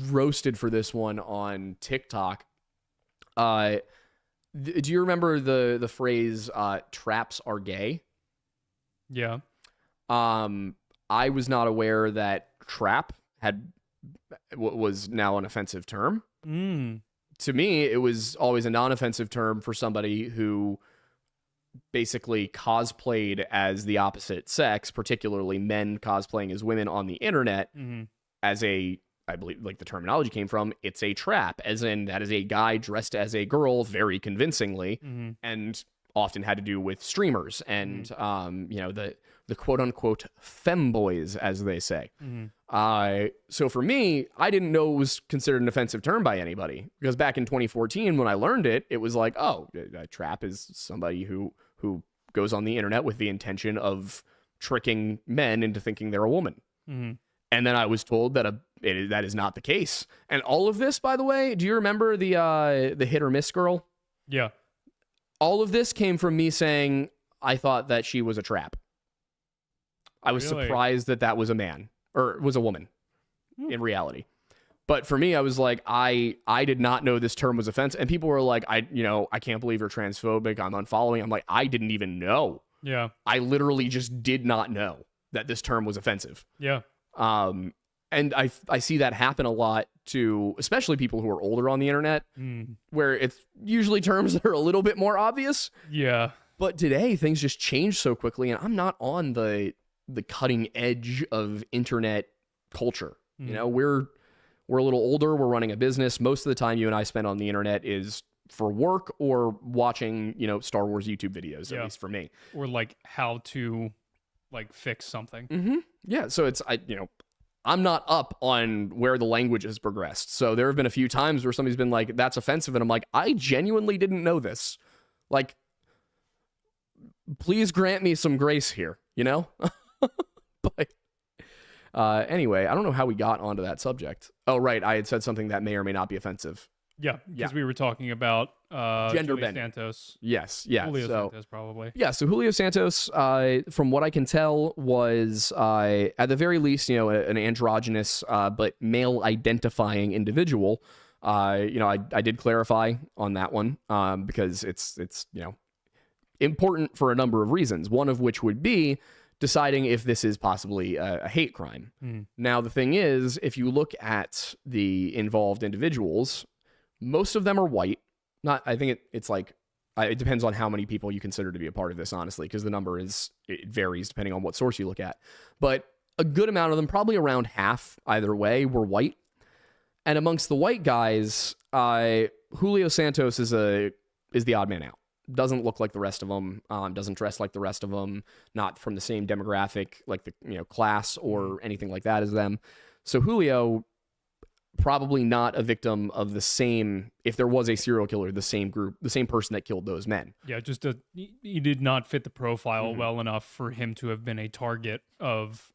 A: roasted for this one on TikTok. Do you remember the phrase, traps are gay?
B: Yeah.
A: I was not aware that trap was now an offensive term. To me, it was always a non-offensive term for somebody who basically cosplayed as the opposite sex, particularly men cosplaying as women on the internet, as I believe, like the terminology came from, it's a trap, as in that is a guy dressed as a girl very convincingly, and often had to do with streamers and the quote unquote femboys, as they say. So for me, I didn't know it was considered an offensive term by anybody, because back in 2014 when I learned it, it was like, oh, a trap is somebody who goes on the internet with the intention of tricking men into thinking they're a woman. And then I was told that that is not the case. And all of this, by the way, do you remember the hit or miss girl?
B: Yeah.
A: All of this came from me saying I thought that she was a trap. I was
B: Really?
A: surprised that was a man, or was a woman in reality. But for me, I was like, I did not know this term was offensive. And people were like, I can't believe you're transphobic. I'm unfollowing. I'm like, I didn't even know.
B: Yeah.
A: I literally just did not know that this term was offensive.
B: Yeah.
A: And I see that happen a lot to especially people who are older on the internet, where it's usually terms that are a little bit more obvious.
B: Yeah.
A: But today things just change so quickly, and I'm not on the cutting edge of internet culture. You know, we're a little older. We're running a business. Most of the time you and I spend on the internet is for work or watching, Star Wars YouTube videos, at least for me.
B: Or like how to fix something.
A: Yeah. So I'm not up on where the language has progressed. So there have been a few times where somebody's been like, that's offensive. And I'm like, I genuinely didn't know this. Like, please grant me some grace here, But anyway, I don't know how we got onto that subject. Oh, right. I had said something that may or may not be offensive.
B: Yeah, because we were talking about
A: Gender
B: Julie
A: bending.
B: Santos.
A: Yes. Yeah.
B: Julio
A: so,
B: Santos, probably.
A: Yeah. So Julio Santos, from what I can tell, was at the very least, an androgynous but male identifying individual. I did clarify on that one because it's important for a number of reasons. One of which would be deciding if this is possibly a hate crime. Now, the thing is, if you look at the involved individuals, most of them are white. I think it's like, it depends on how many people you consider to be a part of this, honestly, because the number it varies depending on what source you look at. But a good amount of them, probably around half either way, were white. And amongst the white guys, Julio Santos is the odd man out. Doesn't look like the rest of them, doesn't dress like the rest of them, not from the same demographic, like the class or anything like that as them. So Julio, probably not a victim of the same, if there was a serial killer, the same group, the same person that killed those men.
B: Yeah, just he did not fit the profile well enough for him to have been a target of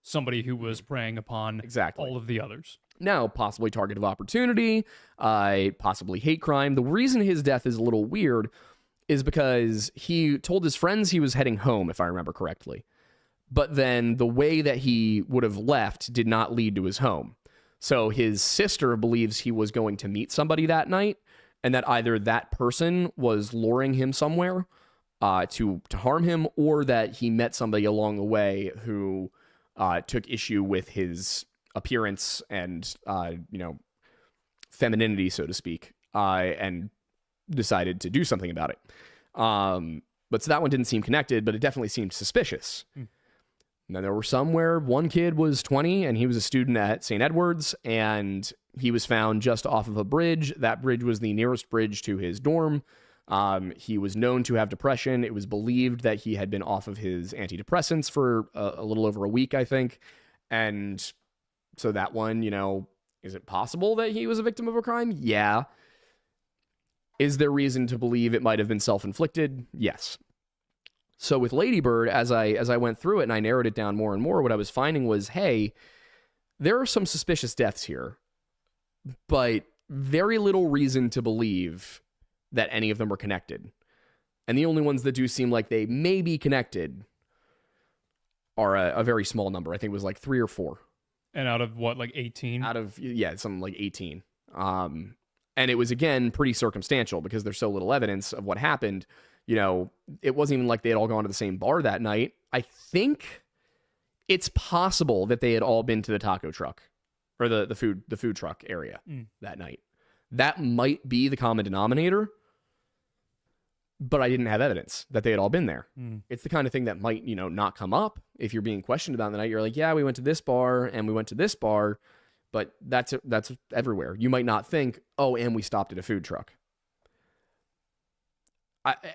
B: somebody who was preying upon all of the others.
A: Now, possibly target of opportunity, possibly hate crime. The reason his death is a little weird is because he told his friends he was heading home, if I remember correctly. But then the way that he would have left did not lead to his home. So his sister believes he was going to meet somebody that night, and that either that person was luring him somewhere to harm him, or that he met somebody along the way who took issue with his appearance and femininity, so to speak, and decided to do something about it. But so that one didn't seem connected, but it definitely seemed suspicious. Now, there were some where one kid was 20 and he was a student at St. Edward's, and he was found just off of a bridge. That bridge was the nearest bridge to his dorm. He was known to have depression. It was believed that he had been off of his antidepressants for a little over a week, I think. And so that one, is it possible that he was a victim of a crime? Yeah. Is there reason to believe it might have been self-inflicted? Yes. So with Lady Bird, as I went through it and I narrowed it down more and more, what I was finding was, hey, there are some suspicious deaths here, but very little reason to believe that any of them are connected. And the only ones that do seem like they may be connected are a very small number. I think it was like 3 or 4.
B: And out of what, like 18?
A: Out of, something like 18. And it was, again, pretty circumstantial because there's so little evidence of what happened. It wasn't even like they had all gone to the same bar that night. I think it's possible that they had all been to the taco truck or the food truck area that night. That might be the common denominator, but I didn't have evidence that they had all been there. It's the kind of thing that might, not come up if you're being questioned about the night. You're like, yeah, we went to this bar and we went to this bar, but that's everywhere. You might not think, oh, and we stopped at a food truck.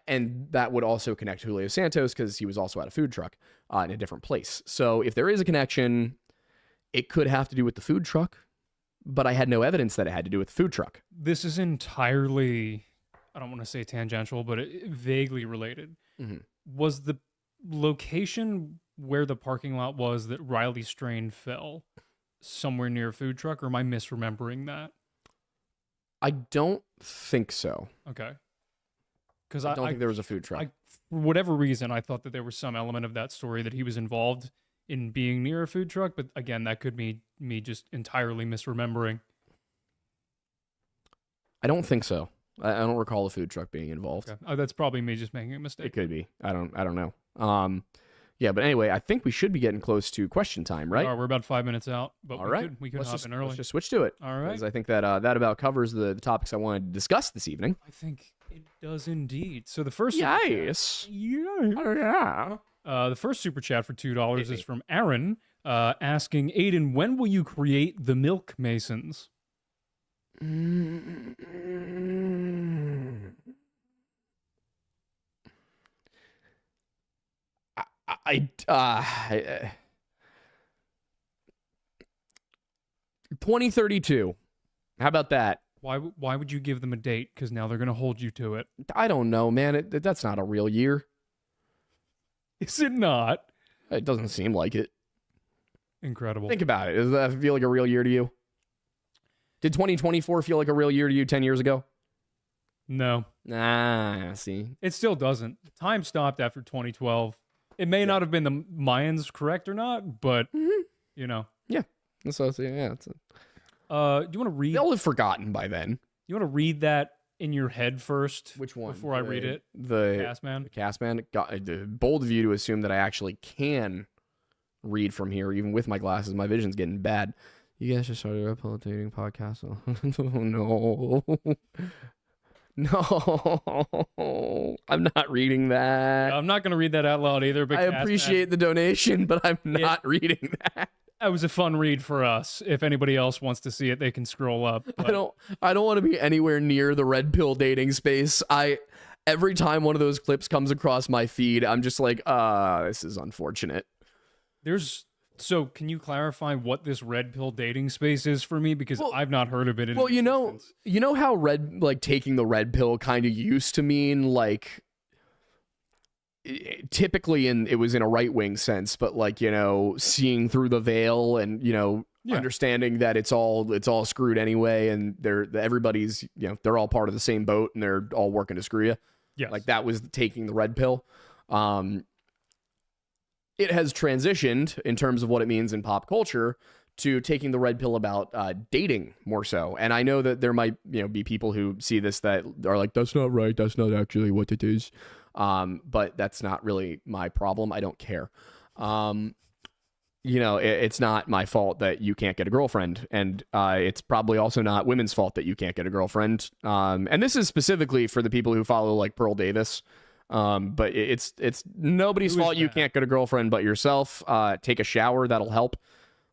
A: And that would also connect Julio Santos because he was also at a food truck in a different place. So if there is a connection, it could have to do with the food truck, but I had no evidence that it had to do with the food truck.
B: This is entirely, I don't want to say tangential, but vaguely related. Was the location where the parking lot was that Riley Strain fell somewhere near a food truck, or am I misremembering that?
A: I don't think so.
B: Okay.
A: Because I don't think there was a food truck.
B: For whatever reason, I thought that there was some element of that story that he was involved in being near a food truck. But again, that could be me just entirely misremembering.
A: I don't think so. I don't recall a food truck being involved.
B: Okay. Oh, that's probably me just making a mistake.
A: It could be. I don't know. Yeah, but anyway, I think we should be getting close to question time, right?
B: We're about 5 minutes out, but
A: all right.
B: We could hop in early.
A: Let's just switch to it.
B: All right.
A: Because I think that that about covers the topics I wanted to discuss this evening.
B: I think it does indeed. So the first
A: yes. Yeah.
B: The first super chat for $2 is from Aaron, asking, Aiden, when will you create the Milk Masons?
A: I 2032. How about that?
B: Why would you give them a date? Because now they're going to hold you to it.
A: I don't know, man. That's not a real year.
B: Is it not?
A: It doesn't seem like it.
B: Incredible.
A: Think about it. Does that feel like a real year to you? Did 2024 feel like a real year to you 10 years ago?
B: No.
A: Nah, see.
B: It still doesn't. Time stopped after 2012. It may not have been the Mayans correct or not, but, you know.
A: Yeah. So, yeah.
B: Do you want to read?
A: They'll have forgotten by then.
B: You want to read that in your head first?
A: Which one?
B: Before I read it?
A: The
B: Castman?
A: The Castman. Bold of you to assume that I actually can read from here, even with my glasses. My vision's getting bad. You guys just started a Red Dating podcast. No. No. I'm not reading that.
B: I'm not going to read that out loud either. But
A: I appreciate the donation, but I'm not reading that.
B: That was a fun read for us. If anybody else wants to see it, they can scroll up. But
A: I don't want to be anywhere near the red pill dating space. Every time one of those clips comes across my feed, I'm just like, this is unfortunate.
B: So can you clarify what this red pill dating space is for me? Because I've not heard of it.
A: Well, you know how taking the red pill kind of used to mean like, typically it was in a right-wing sense, but like, seeing through the veil and, understanding that it's all screwed anyway. And everybody's, they're all part of the same boat and they're all working to screw you.
B: Yes.
A: Like that was taking the red pill. It has transitioned in terms of what it means in pop culture to taking the red pill about dating more so. And I know that there might be people who see this that are like, that's not right. That's not actually what it is. But that's not really my problem. I don't care. it's not my fault that you can't get a girlfriend, and it's probably also not women's fault that you can't get a girlfriend. And this is specifically for the people who follow like Pearl Davis. But it's nobody's fault you can't get a girlfriend but yourself. Take a shower, that'll help.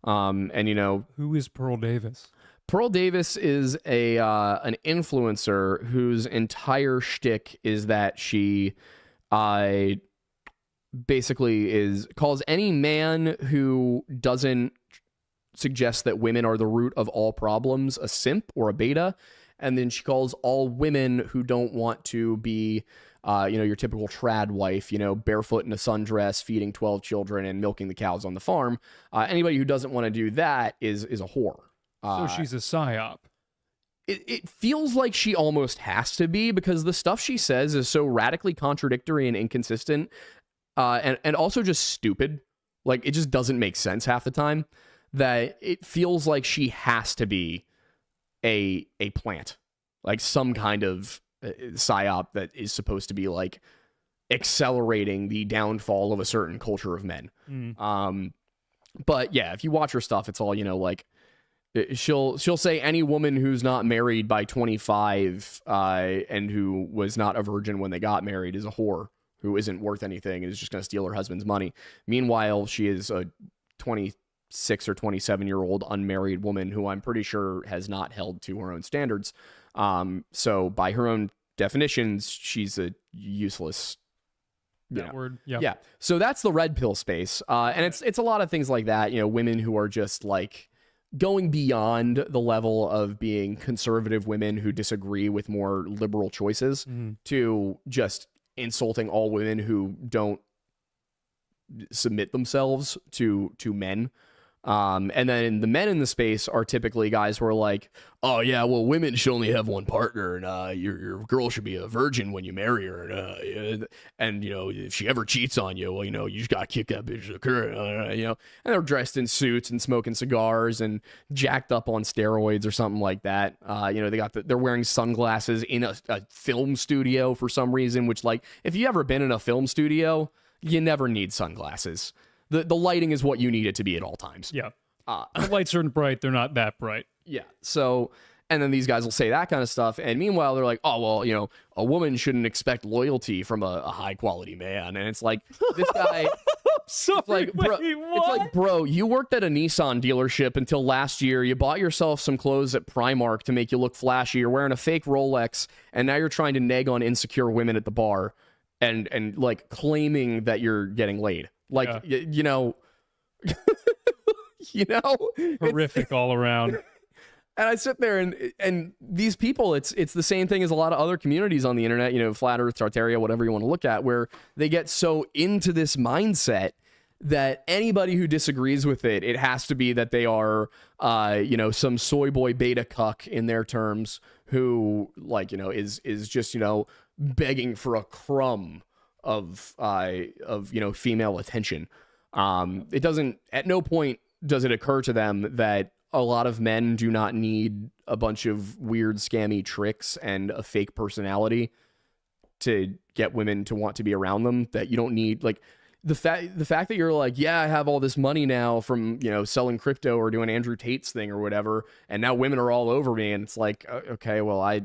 A: And
B: who is Pearl Davis?
A: Pearl Davis is an influencer whose entire shtick is that she basically calls any man who doesn't suggest that women are the root of all problems a simp or a beta, and then she calls all women who don't want to be your typical trad wife, barefoot in a sundress, feeding 12 children and milking the cows on the farm. Anybody who doesn't want to do that is a whore.
B: So she's a psyop.
A: It feels like she almost has to be, because the stuff she says is so radically contradictory and inconsistent, and also just stupid. Like, it just doesn't make sense half the time, that it feels like she has to be a plant, like some kind of psyop that is supposed to be like accelerating the downfall of a certain culture of men. But yeah, if you watch her stuff, it's all, like, she'll say any woman who's not married by 25 and who was not a virgin when they got married is a whore who isn't worth anything and is just going to steal her husband's money. Meanwhile, she is a 26 or 27-year-old unmarried woman who I'm pretty sure has not held to her own standards. So by her own definitions, she's a useless.
B: Word. Yeah.
A: Yeah. So that's the red pill space. And it's a lot of things like that. Women who are just like going beyond the level of being conservative women who disagree with more liberal choices to just insulting all women who don't submit themselves to men. And then the men in the space are typically guys who are like, oh yeah, well, women should only have one partner, and your girl should be a virgin when you marry her, and if she ever cheats on you, well, you just gotta kick that bitch to the curb, and they're dressed in suits and smoking cigars and jacked up on steroids or something like that. They're wearing sunglasses in a film studio for some reason, which, like, if you ever been in a film studio, you never need sunglasses. The lighting is what you need it to be at all times.
B: Yeah. The lights aren't bright. They're not that bright.
A: Yeah. So, and then these guys will say that kind of stuff. And meanwhile, they're like, oh, well, a woman shouldn't expect loyalty from a high quality man. And it's like, this guy,
B: Sorry,
A: it's like, bro,
B: wait,
A: it's like, bro, you worked at a Nissan dealership until last year. You bought yourself some clothes at Primark to make you look flashy. You're wearing a fake Rolex. And now you're trying to neg on insecure women at the bar and like claiming that you're getting laid. Like,
B: yeah. Horrific all around.
A: And I sit there and these people, it's the same thing as a lot of other communities on the internet, Flat Earth, Tartaria, whatever you want to look at, where they get so into this mindset that anybody who disagrees with it has to be that they are, some soy boy beta cuck in their terms who, like, is just, begging for a crumb of female attention. It doesn't, at no point does it occur to them that a lot of men do not need a bunch of weird scammy tricks and a fake personality to get women to want to be around them. That you don't need, like, the fact that you're like, yeah, I have all this money now from selling crypto or doing Andrew Tate's thing or whatever, and now women are all over me, and it's like, okay, well, I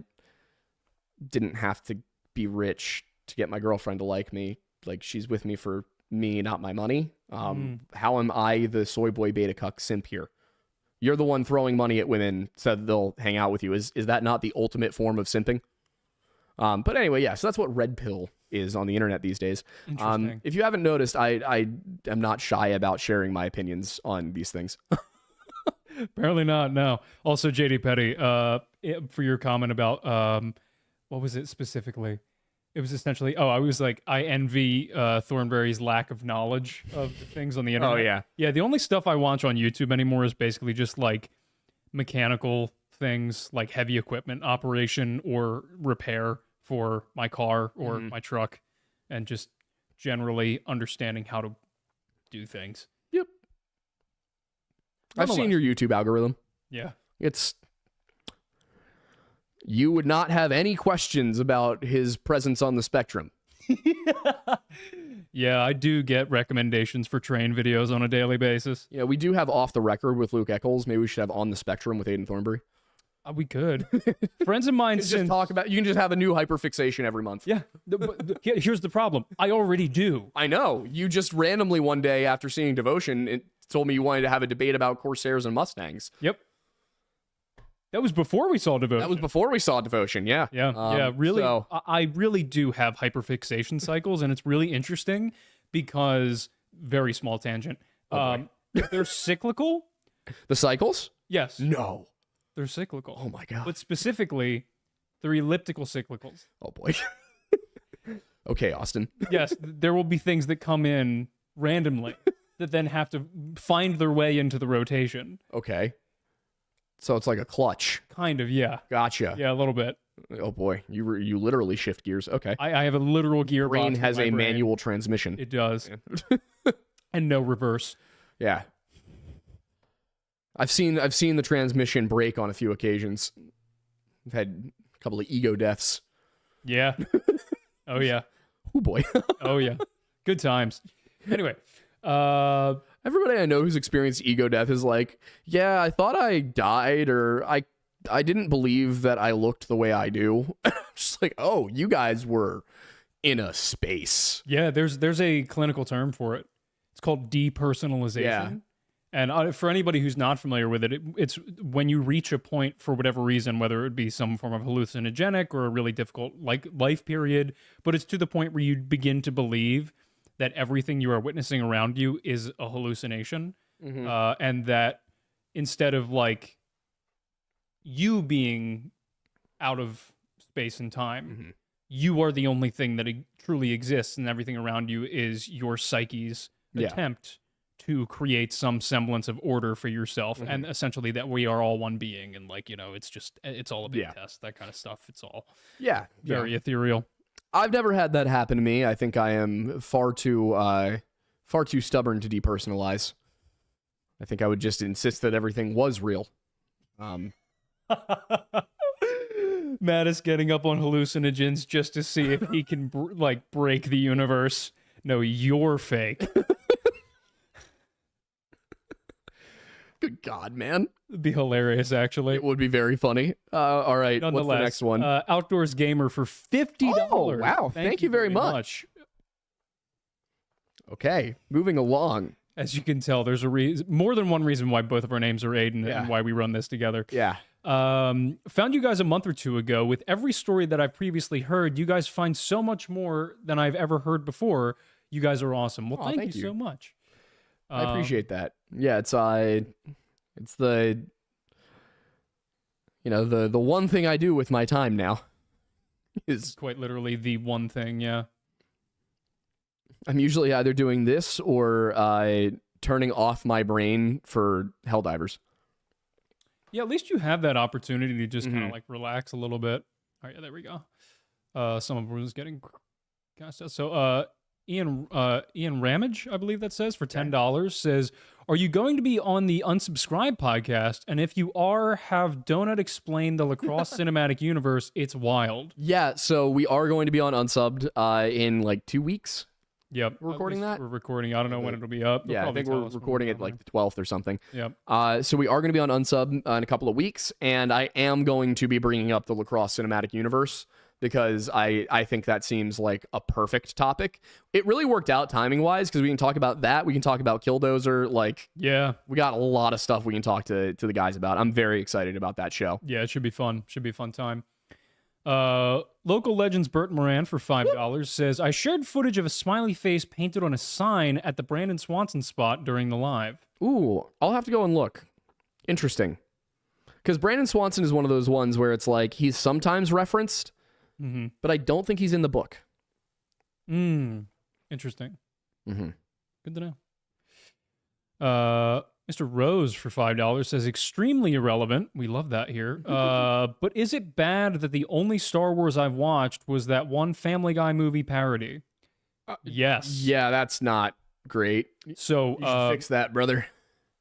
A: didn't have to be rich to get my girlfriend to like me. Like, she's with me for me, not my money. How am I the soy boy beta cuck simp here? You're the one throwing money at women so that they'll hang out with you. Is that not the ultimate form of simping? But anyway, yeah, so that's what red pill is on the internet these days.
B: Interesting.
A: If you haven't noticed, I am not shy about sharing my opinions on these things.
B: Apparently not, no. Also, JD Petty, for your comment about, what was it specifically? It was essentially, I was like, I envy Thornberry's lack of knowledge of the things on the internet.
A: Oh, yeah.
B: Yeah, the only stuff I watch on YouTube anymore is basically just like mechanical things, like heavy equipment operation or repair for my car or my truck, and just generally understanding how to do things.
A: Yep. I've seen your YouTube algorithm.
B: Yeah.
A: You would not have any questions about his presence on the spectrum.
B: Yeah, I do get recommendations for train videos on a daily basis.
A: Yeah, we do have Off the Record with Luke Eccles. Maybe we should have On the Spectrum with Aiden Thornberry.
B: We could. Friends of mine
A: You can you can just have a new hyperfixation every month.
B: Yeah, here's the problem. I already do.
A: I know. You just randomly one day after seeing Devotion told me you wanted to have a debate about Corsairs and Mustangs.
B: Yep. That was before we saw Devotion.
A: That was before we saw Devotion, yeah.
B: Yeah, really.
A: So,
B: I really do have hyperfixation cycles, and it's really interesting because, very small tangent, they're cyclical.
A: the cycles?
B: Yes,
A: No.
B: they're cyclical.
A: Oh my God.
B: But specifically, they're elliptical cyclicals.
A: Oh boy. Okay, Austin.
B: Yes, there will be things that come in randomly that then have to find their way into the rotation.
A: Okay. So it's like a clutch.
B: Kind of, yeah.
A: Gotcha.
B: Yeah, a little bit.
A: Oh boy, you literally shift gears. Okay.
B: I have a literal gearbox.
A: Brain has
B: in
A: a
B: my brain.
A: manual transmission.
B: It does. And no reverse.
A: Yeah. I've seen the transmission break on a few occasions. I've had a couple of ego deaths.
B: Yeah. Oh yeah.
A: Oh boy.
B: Oh yeah. Good times. Anyway,
A: Everybody I know who's experienced ego death is like, yeah, I thought I died, or I didn't believe that I looked the way I do. Just like, oh, you guys were in a space.
B: yeah, there's a clinical term for it. It's called depersonalization.
A: Yeah.
B: And for anybody who's not familiar with it, it's when you reach a point for whatever reason, whether it be some form of hallucinogenic or a really difficult life period, but it's to the point where you begin to believe that everything you are witnessing around you is a hallucination, and that instead of like you being out of space and time, you are the only thing that truly exists, and everything around you is your psyche's attempt to create some semblance of order for yourself, and essentially that we are all one being, and like, you know, it's all a big test, that kind of stuff. It's all very ethereal.
A: I've never had that happen to me. I think I am far too stubborn to depersonalize. I think I would just insist that everything was real.
B: Matt is getting up on hallucinogens just to see if he can break the universe. No, you're fake.
A: Good God, man.
B: It'd be hilarious, actually.
A: It would be very funny. All right, what's the next one?
B: Outdoors Gamer for $50.
A: Oh, wow. Thank you very much. Okay, moving along.
B: As you can tell, there's more than one reason why both of our names are Aiden and why we run this together.
A: Yeah.
B: Found you guys a month or two ago. With every story that I've previously heard, you guys find so much more than I've ever heard before. You guys are awesome. Well, thank you so much.
A: I appreciate that. Yeah, it's the the one thing I do with my time now is
B: quite literally the one thing. Yeah.
A: I'm usually either doing this or turning off my brain for Helldivers.
B: Yeah, at least you have that opportunity to just kind of like relax a little bit. All right, yeah, there we go. Some of us getting cast out. So Ian Ramage, I believe that says, for $10 says, are you going to be on the Unsubscribe podcast? And if you are, have Donut explain the Lacrosse cinematic universe. It's wild.
A: Yeah, so we are going to be on Unsubbed in like 2 weeks.
B: Yep.
A: We're recording that?
B: We're recording. I don't know when it'll be up.
A: Yeah, I think we're recording it like the 12th or something.
B: Yep.
A: So we are going to be on Unsub in a couple of weeks, and I am going to be bringing up the Lacrosse cinematic universe because I think that seems like a perfect topic. It really worked out timing-wise because we can talk about that. We can talk about Killdozer. Like,
B: yeah,
A: we got a lot of stuff we can talk to the guys about. I'm very excited about that show.
B: Yeah, it should be fun. Should be a fun time. Local Legends Burt Moran for $5 says, I shared footage of a smiley face painted on a sign at the Brandon Swanson spot during the live.
A: Ooh, I'll have to go and look. Interesting. Because Brandon Swanson is one of those ones where it's like he's sometimes referenced, but I don't think he's in the book.
B: Interesting. Good to know. Mr. Rose for $5 says, extremely irrelevant. We love that here. But is it bad that the only Star Wars I've watched was that one Family Guy movie parody? Yes.
A: Yeah, that's not great.
B: So
A: you should fix that, brother.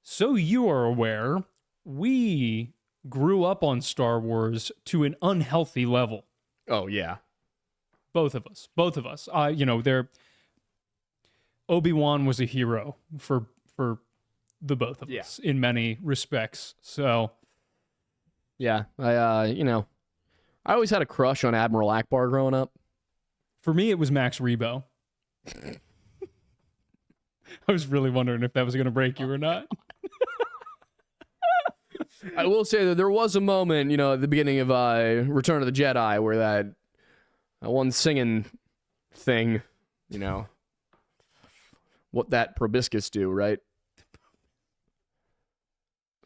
B: So you are aware, we grew up on Star Wars to an unhealthy level.
A: Oh, yeah.
B: Both of us. You know, Obi-Wan was a hero for the both of us in many respects. So
A: Yeah, I always had a crush on Admiral Akbar growing up.
B: for me, it was Max Rebo. I was really wondering if that was going to break you or not.
A: I will say that there was a moment, at the beginning of Return of the Jedi where that one singing thing, what that proboscis do, right?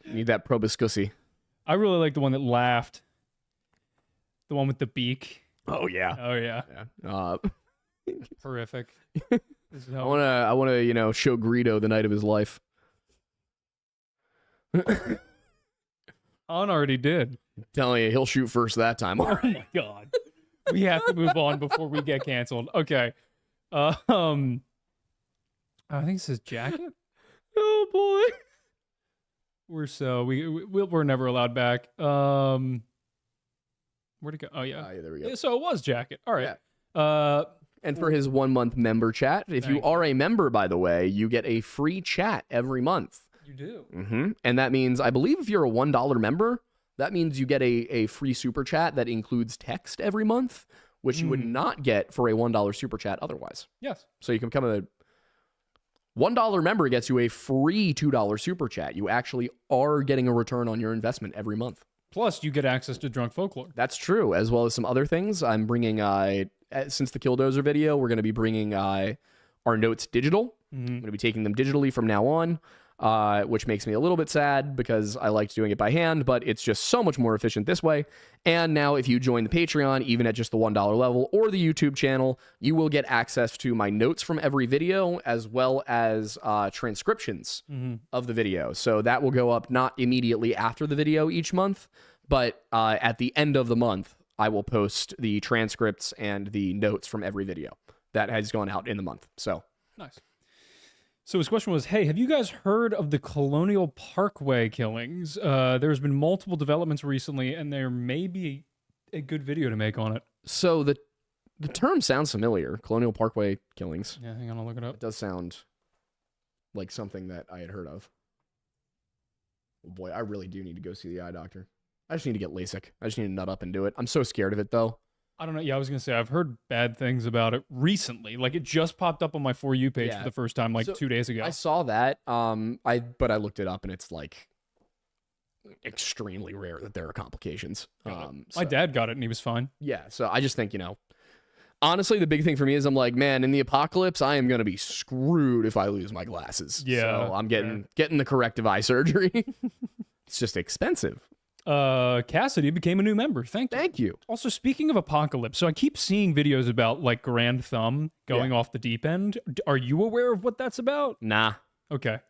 A: Need that proboscussy.
B: I really like the one that laughed. The one with the beak.
A: Oh yeah.
B: Oh yeah.
A: Yeah.
B: Horrific.
A: I wanna, show Greedo the night of his life.
B: On already did.
A: I'm telling you, he'll shoot first that time.
B: Oh my god. We have to move on before we get canceled. Okay. I think it's his jacket.
A: Oh boy.
B: We're never allowed back. Where'd it go? Oh yeah.
A: There we go.
B: So it was jacket. All right.
A: Yeah. And for his 1 month member chat, if you are a member, by the way, you get a free chat every month.
B: You do.
A: Mm-hmm. And that means, I believe if you're a $1 member, that means you get a free super chat that includes text every month, which you would not get for a $1 super chat otherwise.
B: Yes.
A: So you can become a $1 member gets you a free $2 super chat. You actually are getting a return on your investment every month.
B: Plus, you get access to Drunk Folklore.
A: That's true, as well as some other things. I'm bringing, since the Killdozer video, we're going to be bringing our notes digital. I'm going to be taking them digitally from now on, which makes me a little bit sad because I liked doing it by hand, but it's just so much more efficient this way. And now if you join the Patreon, even at just the $1 level, or the YouTube channel, you will get access to my notes from every video, as well as transcriptions of the video. So that will go up not immediately after the video each month, but at the end of the month, I will post the transcripts and the notes from every video that has gone out in the month. So
B: nice. So his question was, hey, have you guys heard of the Colonial Parkway killings? There's been multiple developments recently, and there may be a good video to make on it.
A: So the term sounds familiar. Colonial Parkway killings.
B: Yeah, hang on, I'll look it up.
A: It does sound like something that I had heard of. Oh boy, I really do need to go see the eye doctor. I just need to get LASIK. I just need to nut up and do it. I'm so scared of it, though.
B: I don't know. Yeah, I was going to say, I've heard bad things about it recently. Like, it just popped up on my For You page for the first time, 2 days ago.
A: I saw that, but I looked it up, and it's, extremely rare that there are complications.
B: My dad got it, and he was fine.
A: Yeah, so I just think, honestly, the big thing for me is I'm like, man, in the apocalypse, I am going to be screwed if I lose my glasses.
B: Yeah.
A: So I'm getting the corrective eye surgery. It's just expensive.
B: Cassidy became a new member.
A: Thank you.
B: Also, speaking of apocalypse, so I keep seeing videos about Grand Thumb going off the deep end. Are you aware of what that's about?
A: Nah.
B: Okay.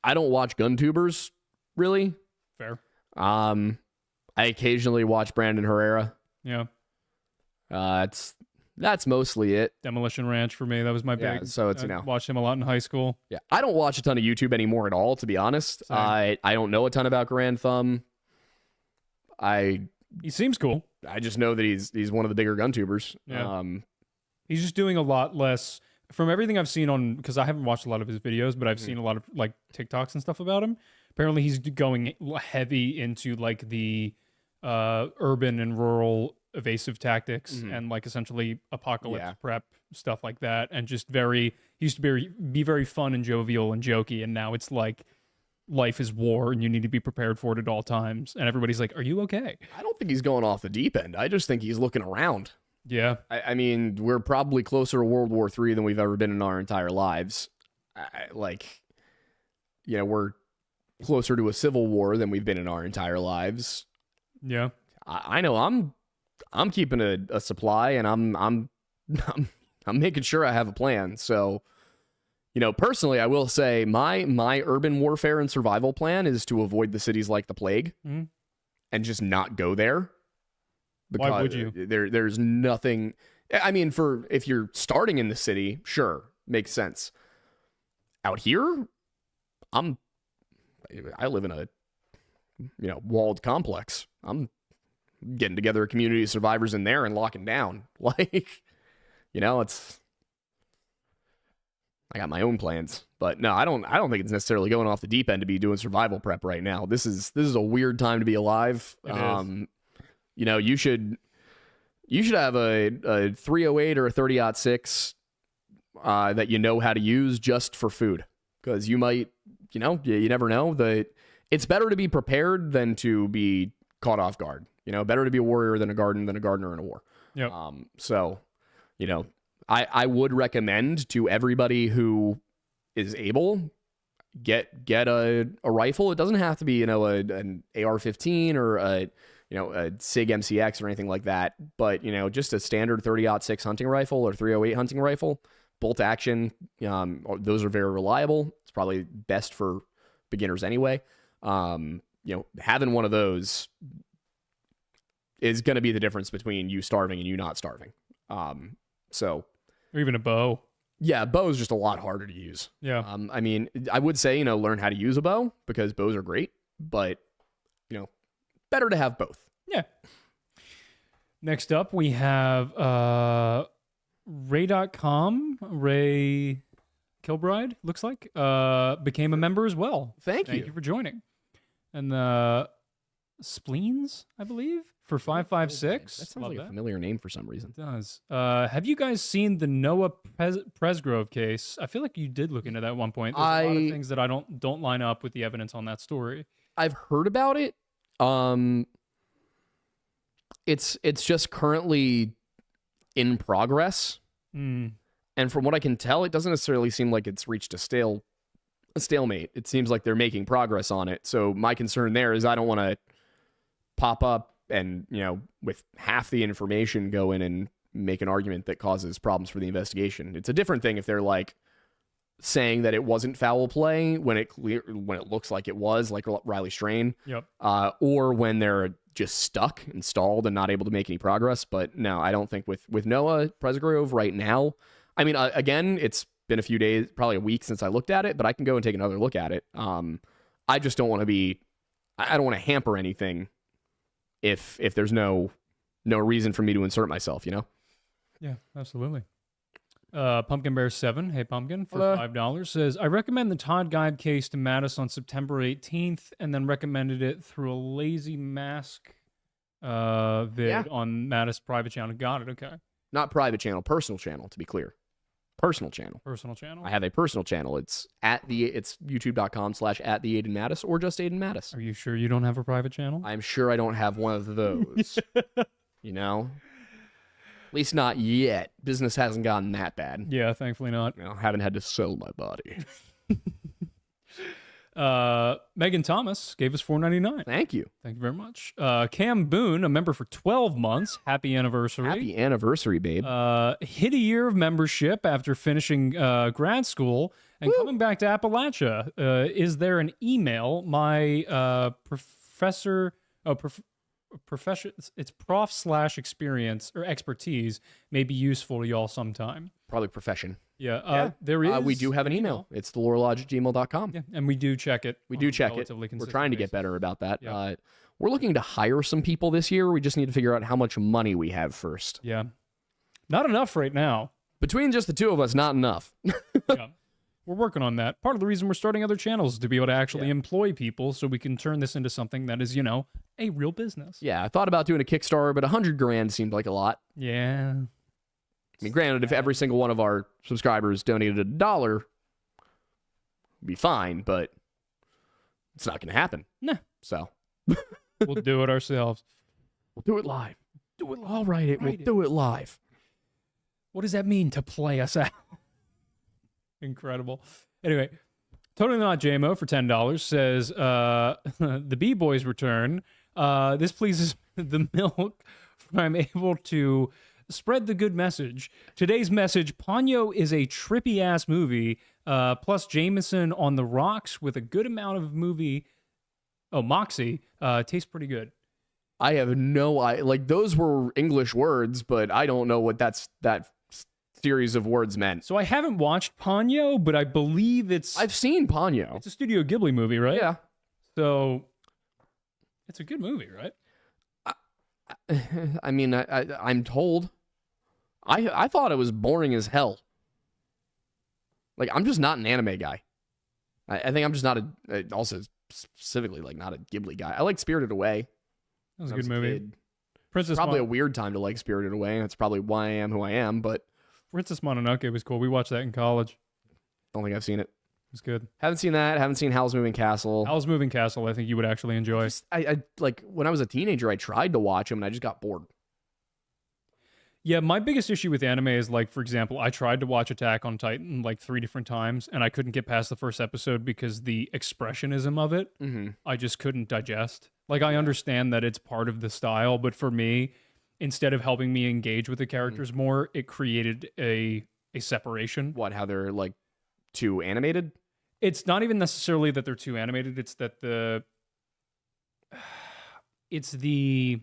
A: I don't watch GunTubers, really.
B: Fair.
A: I occasionally watch Brandon Herrera.
B: Yeah.
A: That's mostly it.
B: Demolition Ranch for me. That was my big.
A: So it's,
B: watched him a lot in high school.
A: Yeah. I don't watch a ton of YouTube anymore at all, to be honest.
B: Same.
A: I don't know a ton about Grand Thumb.
B: He seems cool.
A: I just know that he's one of the bigger GunTubers.
B: Yeah. He's just doing a lot less from everything I've seen on, because I haven't watched a lot of his videos, but I've seen a lot of TikToks and stuff about him. Apparently he's going heavy into the urban and rural evasive tactics and essentially apocalypse prep, stuff like that. And just he used to be very fun and jovial and jokey. And now it's life is war and you need to be prepared for it at all times. And everybody's like, are you okay?
A: I don't think he's going off the deep end. I just think he's looking around.
B: Yeah.
A: I mean, we're probably closer to World War III than we've ever been in our entire lives. We're closer to a civil war than we've been in our entire lives.
B: Yeah.
A: I know I'm keeping a supply, and I'm making sure I have a plan. So, personally, I will say my urban warfare and survival plan is to avoid the cities like the plague and just not go there. Because
B: why would you?
A: There's nothing. I mean, if you're starting in the city, sure, makes sense. Out here, I live in a walled complex. I'm getting together a community of survivors in there and locking down. It's I got my own plans. But no, I don't think it's necessarily going off the deep end to be doing survival prep right now. This is a weird time to be alive.
B: It is.
A: You know, you should have a 308 or a 30-06 that you know how to use just for food, because you might, you never know. It's better to be prepared than to be caught off guard. You know, better to be a warrior than a gardener in a war.
B: Yep.
A: So, I would recommend to everybody who is able, get a rifle. It doesn't have to be, an AR-15 or a SIG MCX or anything like that, but just a standard 30-06 hunting rifle or 308 hunting rifle, bolt action. Those are very reliable. It's probably best for beginners anyway. Having one of those is going to be the difference between you starving and you not starving.
B: Or even a bow.
A: Yeah, bow is just a lot harder to use.
B: Yeah.
A: I mean, I would say, learn how to use a bow, because bows are great, but, better to have both.
B: Yeah. Next up, we have Ray.com. Ray Kilbride, looks like, became a member as well.
A: Thank
B: you. Thank you for joining. And the Spleens, I believe, for 556.
A: That sounds like a familiar name for some reason.
B: It does. Have you guys seen the Noah Presgrove case? I feel like you did look into that at one point. There's a lot of things that I don't line up with the evidence on that story.
A: I've heard about it. It's just currently in progress. And from what I can tell, it doesn't necessarily seem like it's reached a stalemate. It seems like they're making progress on it. So my concern there is I don't want to pop up and, with half the information go in and make an argument that causes problems for the investigation. It's a different thing if they're like saying that it wasn't foul play when it looks like it was, like Riley Strain.
B: Yep.
A: Or when they're just stuck and stalled and not able to make any progress. But no, I don't think with Noah Presgrove right now. I mean, again, it's been a few days, probably a week since I looked at it, but I can go and take another look at it. I just don't want to I don't want to hamper anything if there's no reason for me to insert myself,
B: Yeah, absolutely. Pumpkin Bear 7, hey Pumpkin, for $5 says, I recommend the Todd Geib case to Mattis on September 18th, and then recommended it through a lazy mask vid on Mattis' private channel. Got it, okay.
A: Not private channel, personal channel, to be clear. Personal channel.
B: Personal channel?
A: I have a personal channel. It's youtube.com/@theAidenMattis or just Aiden Mattis.
B: Are you sure you don't have a private channel?
A: I'm sure I don't have one of those. At least not yet. Business hasn't gotten that bad.
B: Yeah, thankfully not.
A: Haven't had to sell my body.
B: Megan Thomas gave us $4.99.
A: Thank you.
B: Thank you very much. Cam Boone, a member for 12 months. Happy anniversary.
A: Happy anniversary, babe.
B: Hit a year of membership after finishing grad school and coming back to Appalachia. Is there an email? My professor... profession, it's prof/experience or expertise may be useful to y'all sometime.
A: Probably profession.
B: Yeah, there is.
A: We do have an email. It's thelorelodge@gmail.com.
B: Yeah, and we do check it.
A: We do check it. We're trying to get better about that. Yeah. We're looking to hire some people this year. We just need to figure out how much money we have first.
B: Yeah. Not enough right now.
A: Between just the two of us, not enough.
B: Yeah. We're working on that. Part of the reason we're starting other channels is to be able to actually employ people so we can turn this into something that is, a real business.
A: Yeah, I thought about doing a Kickstarter, but $100,000 seemed like a lot.
B: Yeah.
A: I mean, granted, if every single one of our subscribers donated $1, it'd be fine, but it's not going to happen.
B: Nah.
A: So
B: we'll do it ourselves.
A: We'll do it live. I'll write it. We'll do it live.
B: What does that mean, to play us out? Incredible. Anyway, Totally Not JMO for $10 says, the B-Boys return. This pleases the milk, for I'm able to spread the good message. Today's message, Ponyo is a trippy-ass movie, plus Jameson on the rocks with a good amount of moxie. Tastes pretty good.
A: I have those were English words, but I don't know what that series of words meant.
B: So I haven't watched Ponyo, but I believe
A: I've seen Ponyo.
B: It's a Studio Ghibli movie, right?
A: Yeah.
B: So it's a good movie, right?
A: I mean, I'm told. I thought it was boring as hell. Like, I'm just not an anime guy. I think I'm just not also specifically, like, not a Ghibli guy. I like Spirited Away.
B: That was a
A: when I
B: good movie.
A: kid.
B: Princess
A: Probably a weird time to like Spirited Away, and that's probably why I am who I am, but
B: Princess Mononoke was cool. We watched that in college.
A: don't think I've seen it.
B: It was good.
A: Haven't seen that. Haven't seen Howl's Moving Castle.
B: Howl's Moving Castle, I think you would actually enjoy.
A: I like, when I was a teenager, I tried to watch them, and I just got bored.
B: Yeah, my biggest issue with anime is, like, for example, I tried to watch Attack on Titan like 3 different times, and I couldn't get past the first episode because the expressionism of it, I just couldn't digest. Like, I understand that it's part of the style, but for me, instead of helping me engage with the characters more, it created a separation.
A: What, how they're, like, too animated?
B: It's not even necessarily that they're too animated, it's that it's the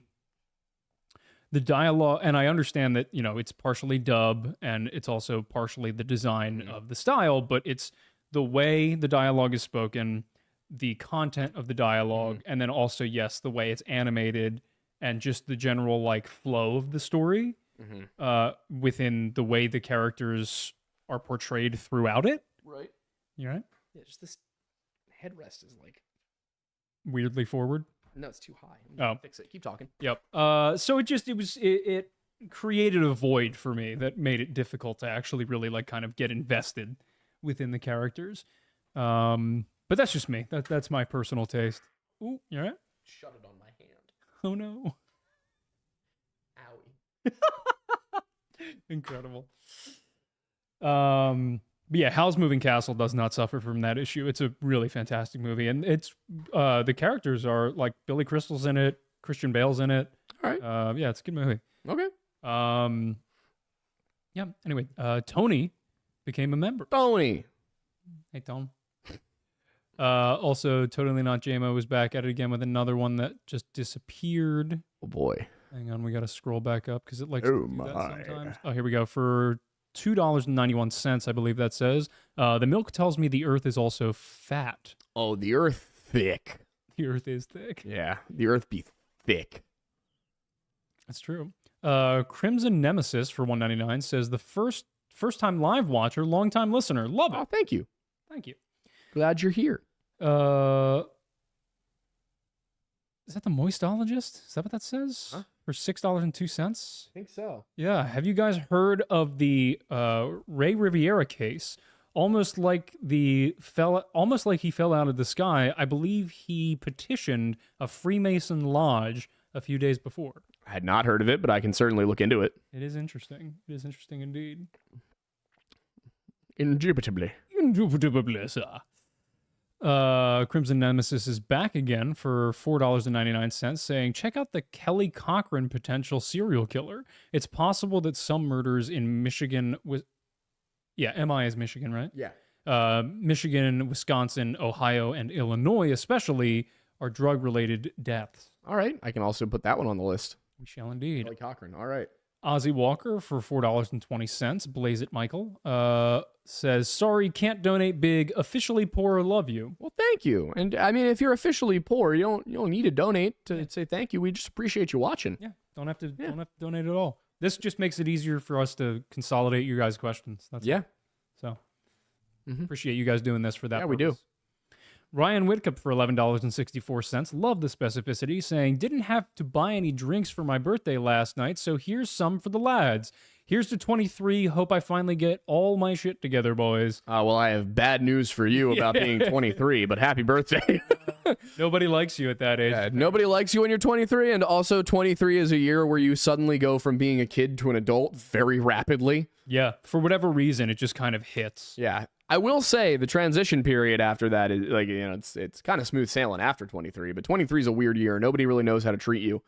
B: dialogue, and I understand that, you know, it's partially dub and it's also partially the design of the style, but it's the way the dialogue is spoken, the content of the dialogue, and then also, yes, the way it's animated and just the general, like, flow of the story within the way the characters are portrayed throughout it.
A: Right.
B: You right?
A: Yeah, just this headrest is, like,
B: Weirdly forward.
A: no, it's too high. I'm gonna fix it. Keep talking.
B: Yep. So it created a void for me that made it difficult to actually really, like, kind of get invested within the characters. But that's just me. That's my personal taste. Ooh, you all right?
A: Shut it on my hand.
B: Oh no.
A: Owie.
B: Incredible. But yeah, Howl's Moving Castle does not suffer from that issue. It's a really fantastic movie, and it's the characters are, like, Billy Crystal's in it, Christian Bale's in it.
A: All right.
B: Yeah, it's a good movie.
A: Okay.
B: Yeah. Anyway, Tony became a member.
A: Tony.
B: Hey, Tom. Also, Totally Not JMO was back at it again with another one that just disappeared.
A: Oh boy.
B: Hang on, we got to scroll back up because it likes
A: Oh,
B: to do
A: my.
B: that sometimes. Oh, here we go. For $2.91, I believe that says. The milk tells me the earth is also fat.
A: Oh, the earth thick.
B: The earth is thick.
A: Yeah, the earth be thick.
B: That's true. Crimson Nemesis for $1.99 says the first time live watcher, long time listener. Love it.
A: Oh, thank you.
B: Thank you.
A: Glad you're here.
B: Is that the Moistologist? Is that what that says?
A: Huh?
B: For $6.02?
A: I think so.
B: Yeah. Have you guys heard of the Ray Riviera case? Almost like he fell out of the sky. I believe he petitioned a Freemason lodge a few days before.
A: I had not heard of it, but I can certainly look into it.
B: It is interesting. It is interesting indeed.
A: Indubitably.
B: Indubitably, sir. Crimson Nemesis is back again for $4.99, saying, check out the Kelly Cochran potential serial killer. It's possible that some murders in Michigan MI is Michigan, right?
A: Yeah.
B: Michigan, Wisconsin, Ohio, and Illinois especially are drug-related deaths.
A: All right. I can also put that one on the list.
B: We shall indeed.
A: Kelly Cochran. All right.
B: Ozzy Walker for $4.20. Blaze it, Michael. Says, sorry, can't donate big. Officially poor, love you.
A: Well, thank you. And I mean, if you're officially poor, you don't need to donate to say thank you. We just appreciate you watching.
B: Yeah, don't have to donate at all. This just makes it easier for us to consolidate your guys' questions. That's
A: Yeah.
B: So appreciate you guys doing this for that.
A: Yeah, we do.
B: Ryan Whitcup for $11.64. Love the specificity, saying, didn't have to buy any drinks for my birthday last night, so here's some for the lads. Here's to 23. Hope I finally get all my shit together, boys.
A: Well, I have bad news for you about being 23, but happy birthday.
B: Nobody likes you at that age.
A: Yeah, nobody likes you when you're 23, and also 23 is a year where you suddenly go from being a kid to an adult very rapidly.
B: Yeah, for whatever reason, it just kind of hits.
A: Yeah. I will say the transition period after that is, like, you know, it's kind of smooth sailing after 23, but 23 is a weird year. Nobody really knows how to treat you.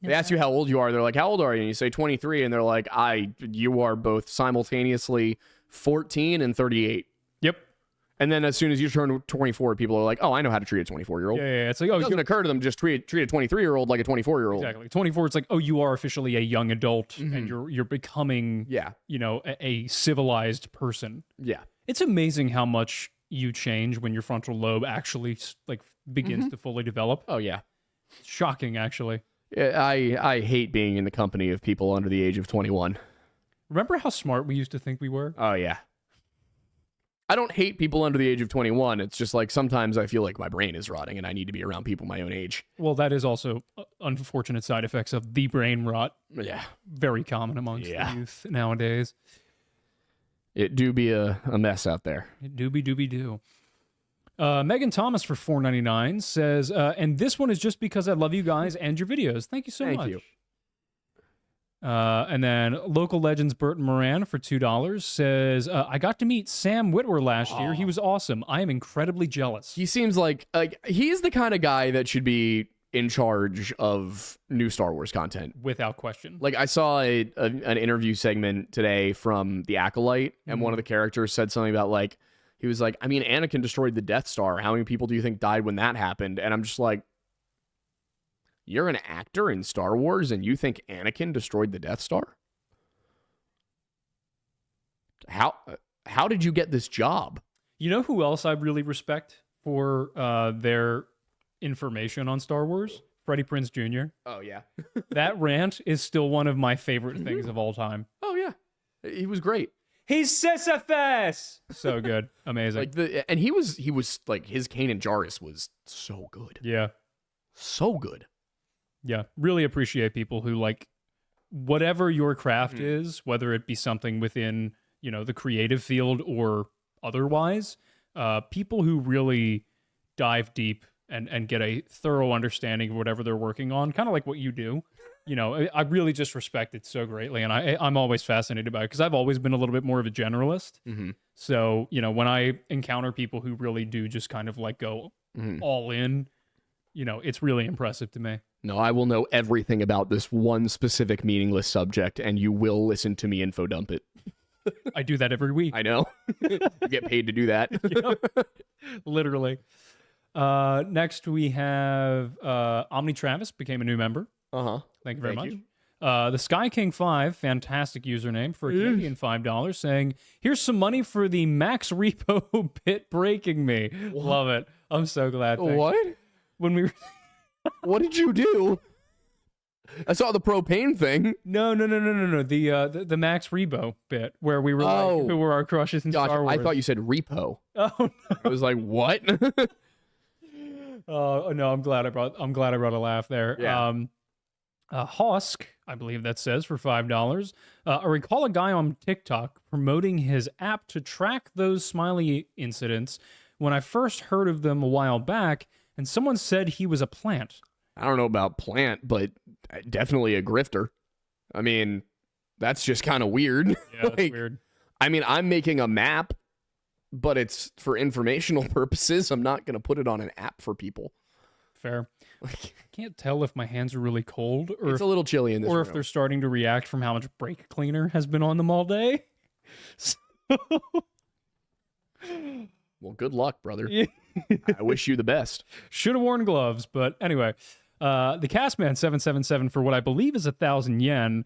A: They ask you how old you are. They're like, how old are you? And you say 23, and they're like, you are both simultaneously 14 and 38.
B: Yep.
A: And then as soon as you turn 24, people are like, oh, I know how to treat a 24-year-old.
B: Yeah. It's like,
A: It doesn't occur to them to just treat a 23-year-old like a 24-year-old.
B: Exactly. 24, it's like, oh, you are officially a young adult, and you're becoming, you know, a civilized person.
A: Yeah.
B: It's amazing how much you change when your frontal lobe actually, like, begins to fully develop.
A: Oh, yeah.
B: It's shocking, actually.
A: Yeah, I hate being in the company of people under the age of 21.
B: Remember how smart we used to think we were?
A: Oh, yeah. I don't hate people under the age of 21. It's just like sometimes I feel like my brain is rotting and I need to be around people my own age.
B: Well, that is also unfortunate side effects of the brain rot.
A: Yeah.
B: Very common amongst the youth nowadays.
A: It do be a mess out there.
B: It do. Megan Thomas for $4.99 says, and this one is just because I love you guys and your videos. Thank you so much.
A: Thank you.
B: And then local legends Burton Moran for $2 says, I got to meet Sam Witwer last year. He was awesome. I am incredibly jealous.
A: He seems like he's the kind of guy that should be in charge of new Star Wars content.
B: Without question.
A: Like I saw an interview segment today from The Acolyte, and one of the characters said something about like, he was like, I mean, Anakin destroyed the Death Star. How many people do you think died when that happened? And I'm just like, you're an actor in Star Wars and you think Anakin destroyed the Death Star? How did you get this job?
B: You know who else I really respect for their information on Star Wars? Freddie Prinze Jr.
A: Oh, yeah.
B: That rant is still one of my favorite things of all time.
A: Oh, yeah. He was great.
B: He's Sisyphus! So good. Amazing.
A: And he was like, his Kanan Jarrus was so good.
B: Yeah.
A: So good.
B: Yeah. Really appreciate people who, like, whatever your craft is, whether it be something within, you know, the creative field or otherwise, people who really dive deep and get a thorough understanding of whatever they're working on, kind of like what you do. You know, I really just respect it so greatly, and I'm always fascinated by it because I've always been a little bit more of a generalist.
A: Mm-hmm.
B: So, you know, when I encounter people who really do just kind of like go all in, you know, it's really impressive to me.
A: No, I will know everything about this one specific meaningless subject, and you will listen to me info dump it.
B: I do that every week.
A: I know. You get paid to do that.
B: Yep. Literally. Next, we have Omni Travis became a new member.
A: Uh-huh.
B: Thank you very much. The Sky King 5, fantastic username for a Canadian $5, saying, here's some money for the Max Repo bit breaking me. What? Love it. I'm so glad.
A: What?
B: When we
A: What did you do? I saw the propane thing.
B: No. The Max Rebo bit where we were like, who were our crushes in Star Wars.
A: I thought you said repo.
B: Oh no.
A: I was like, what?
B: No, I'm glad I brought a laugh there.
A: Yeah.
B: Hosk, I believe that says, for $5. I recall a guy on TikTok promoting his app to track those Smiley incidents when I first heard of them a while back, and someone said he was a plant.
A: I don't know about plant, but definitely a grifter. I mean, that's just kind of weird.
B: Yeah, that's weird.
A: I mean, I'm making a map, but it's for informational purposes. I'm not going to put it on an app for people.
B: Fair. I can't tell if my hands are really cold or
A: it's a little chilly in this room.
B: If they're starting to react from how much brake cleaner has been on them all day.
A: Well, good luck, brother. I wish you the best.
B: Should have worn gloves, but anyway. The Castman777 for what I believe is 1,000 yen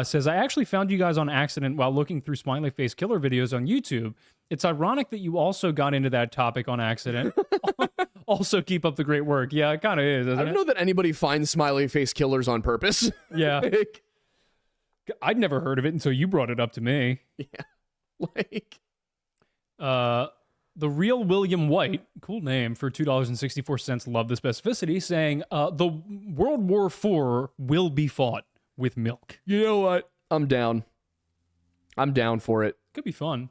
B: says, I actually found you guys on accident while looking through Smiley Face Killer videos on YouTube. It's ironic that you also got into that topic on accident. Also, keep up the great work. Yeah, it kind of is.
A: I don't know that anybody finds Smiley Face Killers on purpose.
B: Yeah. I'd never heard of it until you brought it up to me.
A: Yeah.
B: The Real William White, cool name, for $2.64, love the specificity, saying, the World War IV will be fought with milk.
A: You know what? I'm down. I'm down for it.
B: Could be fun.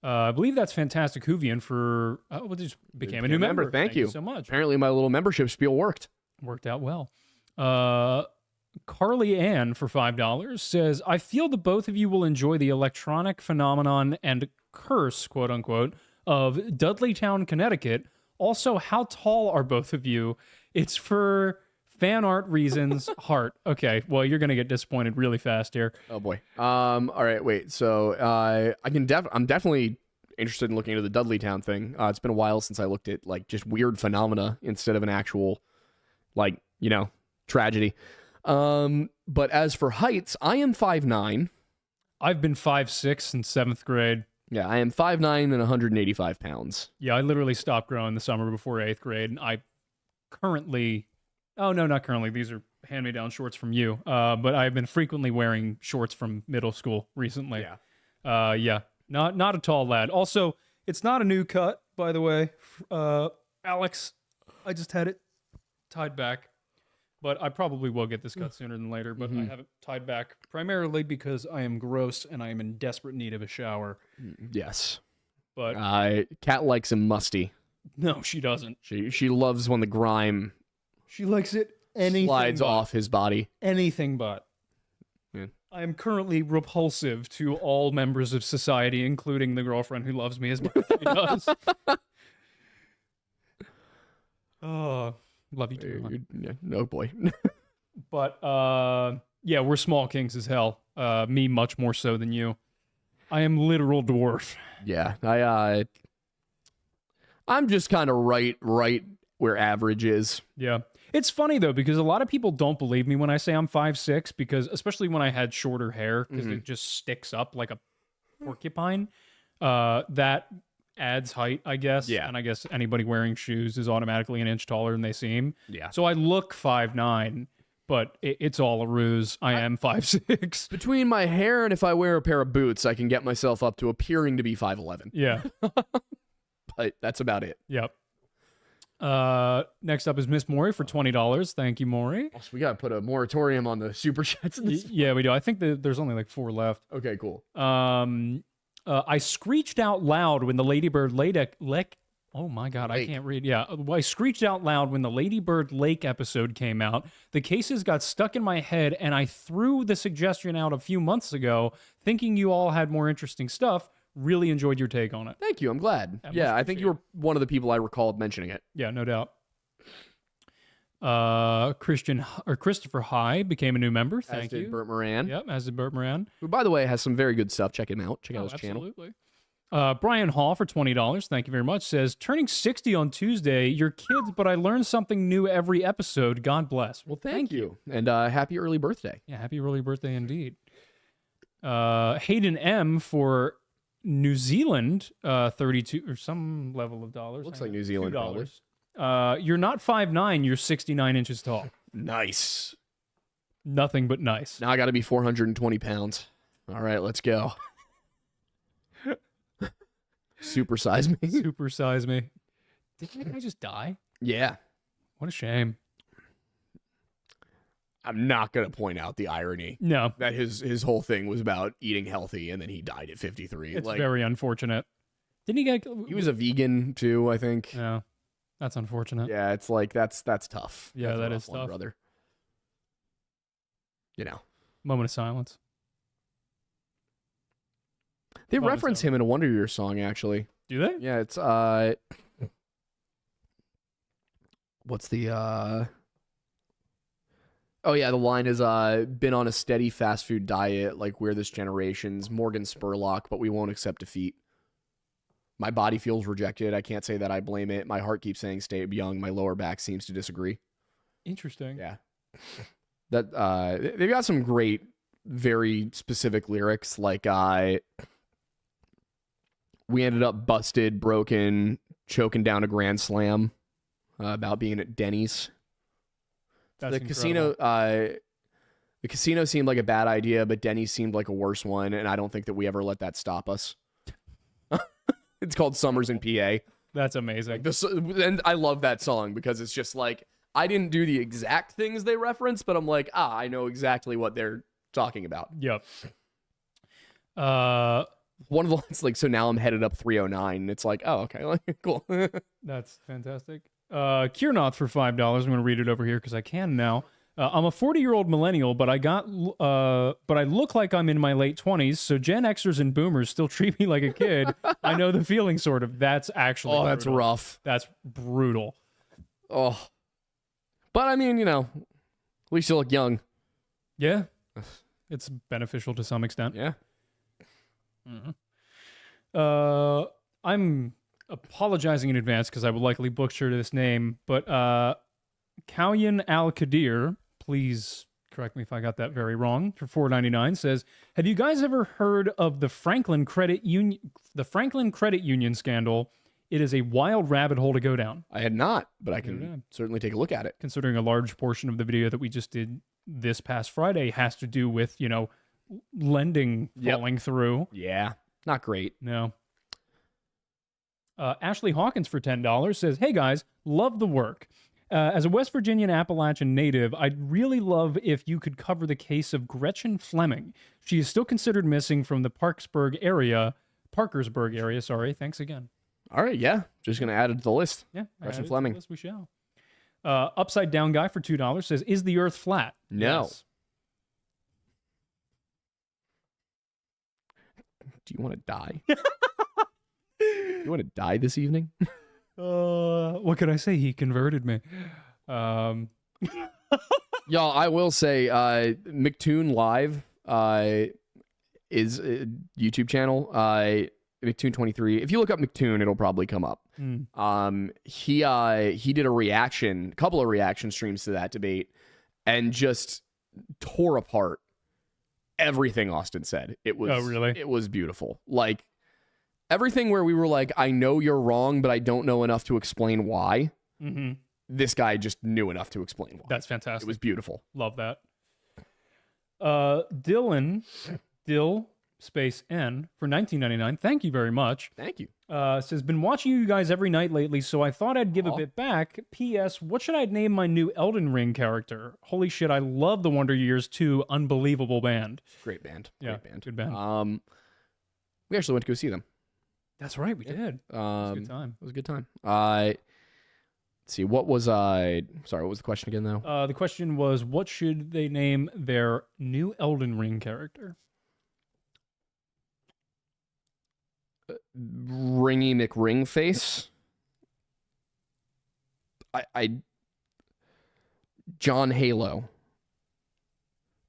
B: I believe that's Fantastic Hoovian for, just became a new member.
A: Thank you
B: so much.
A: Apparently my little membership spiel worked.
B: Worked out well. Carly Ann for $5 says, I feel that both of you will enjoy the electronic phenomenon and curse, quote unquote, of Dudleytown, Connecticut. Also, how tall are both of you? It's for fan art reasons. Heart. Okay, well, you're gonna get disappointed really fast here.
A: Oh boy. All right, wait. So I'm definitely interested in looking into the Dudleytown thing. It's been a while since I looked at like just weird phenomena instead of an actual, like, you know, tragedy. But as for heights, I am 5'9".
B: I've been 5'6" since 7th grade.
A: Yeah, I am 5'9" and 185 pounds.
B: Yeah, I literally stopped growing the summer before 8th grade. I currently, oh no, not currently. These are hand-me-down shorts from you. But I've been frequently wearing shorts from middle school recently.
A: Yeah.
B: Yeah. Not a tall lad. Also, it's not a new cut, by the way. Alex, I just had it tied back. But I probably will get this cut sooner than later, but I have it tied back primarily because I am gross and I am in desperate need of a shower.
A: Yes.
B: But
A: Cat likes him musty.
B: no, she doesn't.
A: She loves when the grime
B: She likes it anything
A: slides
B: but.
A: off his body.
B: Anything but.
A: Yeah.
B: I am currently repulsive to all members of society, including the girlfriend who loves me as much as she does. Oh, love you too. hon.
A: Yeah, no boy.
B: But yeah, we're small kings as hell. Me much more so than you. I am literal dwarf.
A: Yeah, I'm just kind of right where average is.
B: Yeah. It's funny though, because a lot of people don't believe me when I say I'm 5'6", because especially when I had shorter hair, because it just sticks up like a porcupine. That adds height, I guess.
A: Yeah.
B: And I guess anybody wearing shoes is automatically an inch taller than they seem.
A: Yeah.
B: So I look 5'9", but it's all a ruse. I am 5'6".
A: Between my hair and if I wear a pair of boots, I can get myself up to appearing to be 5'11".
B: Yeah.
A: But that's about it.
B: Yep. Next up is Miss Maury for $20. Thank you, Maury.
A: So we gotta put a moratorium on the super chats.
B: Yeah, we do. I think there's only like 4 left.
A: Okay, cool.
B: I screeched out loud when the Ladybird Lake. Oh my God, I can't read. Yeah, I screeched out loud when the Ladybird Lake episode came out. The cases got stuck in my head, and I threw the suggestion out a few months ago, thinking you all had more interesting stuff. Really enjoyed your take on it.
A: Thank you. I'm glad. Yeah, I think you were one of the people I recalled mentioning it.
B: Yeah, no doubt. Christopher High became a new member. Thank you.
A: Burt Moran.
B: Yep, as did Burt Moran.
A: Who, by the way, has some very good stuff. Check him out. Check out his channel.
B: Absolutely. Brian Hall for $20. Thank you very much. Says, turning 60 on Tuesday. You're kids, but I learn something new every episode. God bless.
A: Well, thank you. And happy early birthday.
B: Yeah, happy early birthday indeed. Hayden M for New Zealand, 32 or some level of dollars.
A: Looks like New Zealand, probably.
B: You're not 5'9", you're 69 inches tall.
A: Nice.
B: Nothing but nice.
A: Now I got to be 420 pounds. All right, let's go. Supersize me.
B: Supersize me. Did that guy just die?
A: Yeah.
B: What a shame.
A: I'm not going to point out the irony.
B: No.
A: That his whole thing was about eating healthy, and then he died at 53.
B: It's very unfortunate. Didn't he get...
A: He was a vegan, too, I think.
B: Yeah. That's unfortunate.
A: Yeah, it's like, that's tough.
B: Yeah,
A: that's
B: that is tough.
A: Brother. You know.
B: Moment of silence.
A: They reference him in a Wonder Years song, actually.
B: Do they?
A: Yeah, it's, what's the, Oh, yeah, the line is, been on a steady fast food diet, like we're this generation's Morgan Spurlock, but we won't accept defeat. My body feels rejected. I can't say that I blame it. My heart keeps saying stay young. My lower back seems to disagree.
B: Interesting.
A: Yeah. That, they've got some great, very specific lyrics, like, we ended up busted, broken, choking down a grand slam, about being at Denny's.
B: That's
A: the casino seemed like a bad idea, but Denny's seemed like a worse one, and I don't think that we ever let that stop us. It's called Summers in PA.
B: That's amazing.
A: And I love that song because it's just like, I didn't do the exact things they reference, but I'm like, I know exactly what they're talking about.
B: Yep.
A: One of the lines, like, so now I'm headed up 309. It's like, oh, okay, like, cool.
B: That's fantastic. Kiernoth for $5. I'm going to read it over here because I can now. I'm a 40-year-old millennial, but I look like I'm in my late 20s, so Gen Xers and Boomers still treat me like a kid. I know the feeling, sort of. That's actually brutal.
A: That's rough.
B: That's brutal.
A: Oh. But, I mean, you know, at least you look young.
B: Yeah. It's beneficial to some extent.
A: Yeah.
B: Mm-hmm. I'm apologizing in advance because I would likely butcher this name, but Kalyan Al-Qadir, please correct me if I got that very wrong, for $4.99 says, have you guys ever heard of the Franklin Credit Union scandal? It is a wild rabbit hole to go down.
A: I had not, but I can certainly take a look at it.
B: Considering a large portion of the video that we just did this past Friday has to do with, lending falling through.
A: Yeah. Not great.
B: No. Ashley Hawkins for $10 says, "Hey guys, love the work. As a West Virginian Appalachian native, I'd really love if you could cover the case of Gretchen Fleming. She is still considered missing from the Parkersburg area. Sorry. Thanks again."
A: All right, yeah. Just going to add it to the list.
B: Yeah.
A: Gretchen Fleming.
B: Yes, we shall. Upside Down Guy for $2 says, "Is the Earth flat?"
A: No.
B: Yes.
A: Do you want to die? You want to die this evening?
B: What can I say? He converted me.
A: Y'all, I will say, McToon Live is a YouTube channel. McToon23. If you look up McToon, it'll probably come up. He did a couple of reaction streams to that debate, and just tore apart everything Austin said. It was,
B: oh, really?
A: It was beautiful. Like, everything where we were like, I know you're wrong, but I don't know enough to explain why.
B: Mm-hmm.
A: This guy just knew enough to explain why.
B: That's fantastic.
A: It was beautiful.
B: Love that. Dill space N for $19.99. Thank you very much.
A: Thank you.
B: Says, "Been watching you guys every night lately, so I thought I'd give a bit back. P.S. What should I name my new Elden Ring character? Holy shit, I love the Wonder Years 2 unbelievable band."
A: Great band.
B: Yeah,
A: Great band.
B: good band.
A: We actually went to go see them.
B: That's right, we did. It was a good time.
A: It was a good time. Let's see, what was sorry, what was the question again, though?
B: The question was, what should they name their new Elden Ring character?
A: Ringy McRingface. John Halo.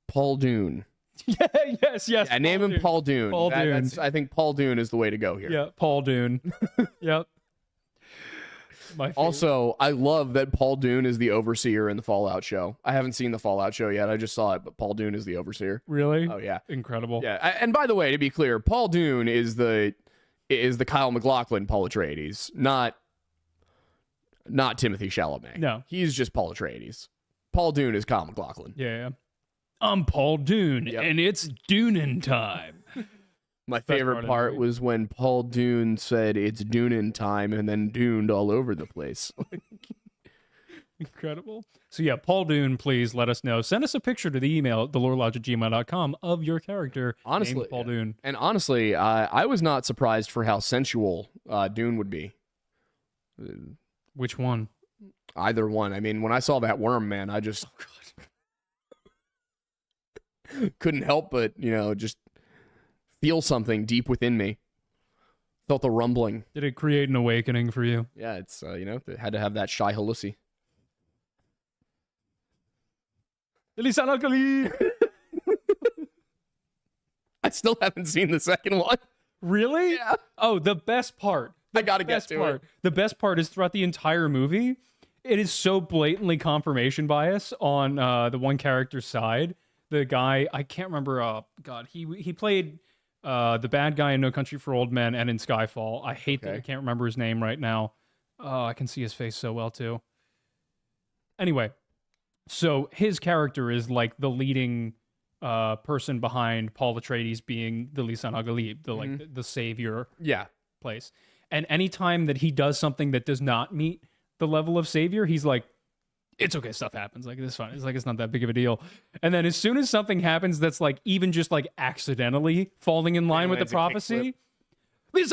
A: Paul Dune.
B: Yeah, yes.
A: Yeah, name him Paul Dune.
B: Paul Dune.
A: I think Paul Dune is the way to go here.
B: Yeah, Paul Dune. Yep. My favorite.
A: Also, I love that Paul Dune is the overseer in the Fallout show. I haven't seen the Fallout show yet. I just saw it, but Paul Dune is the overseer.
B: Really?
A: Oh yeah,
B: incredible.
A: Yeah, and by the way, to be clear, Paul Dune is the Kyle MacLachlan Paul Atreides, not Timothy Chalamet.
B: No,
A: he's just Paul Atreides. Paul Dune is Kyle MacLachlan.
B: Yeah. I'm Paul Dune, and it's Dunin' time.
A: My favorite part was when Paul Dune said it's Dunin' time and then duned all over the place.
B: Incredible. So yeah, Paul Dune, please let us know. Send us a picture to the email at thelorelodge@gmail.com of your character.
A: Honestly,
B: named Paul Dune.
A: And honestly, I was not surprised for how sensual Dune would be.
B: Which one?
A: Either one. I mean, when I saw that worm, man, I just couldn't help but, just feel something deep within me. Felt a rumbling.
B: Did it create an awakening for you?
A: Yeah, it's, it had to have that shy halusi. I still haven't seen the second one.
B: Really?
A: Yeah.
B: Oh, the best part.
A: I gotta get to it.
B: The best part is throughout the entire movie, it is so blatantly confirmation bias on the one character's side. The guy, I can't remember. He played the bad guy in No Country for Old Men and in Skyfall. I hate that I can't remember his name right now. Oh, I can see his face so well too. Anyway, so his character is like the leading person behind Paul Atreides being the Lisan al-Gaib, the savior.
A: Yeah.
B: Place. And anytime that he does something that does not meet the level of savior, he's like, it's okay, stuff happens. Like, it's fine. It's like, it's not that big of a deal. And then as soon as something happens that's like, even just like accidentally falling in line with the prophecy, it's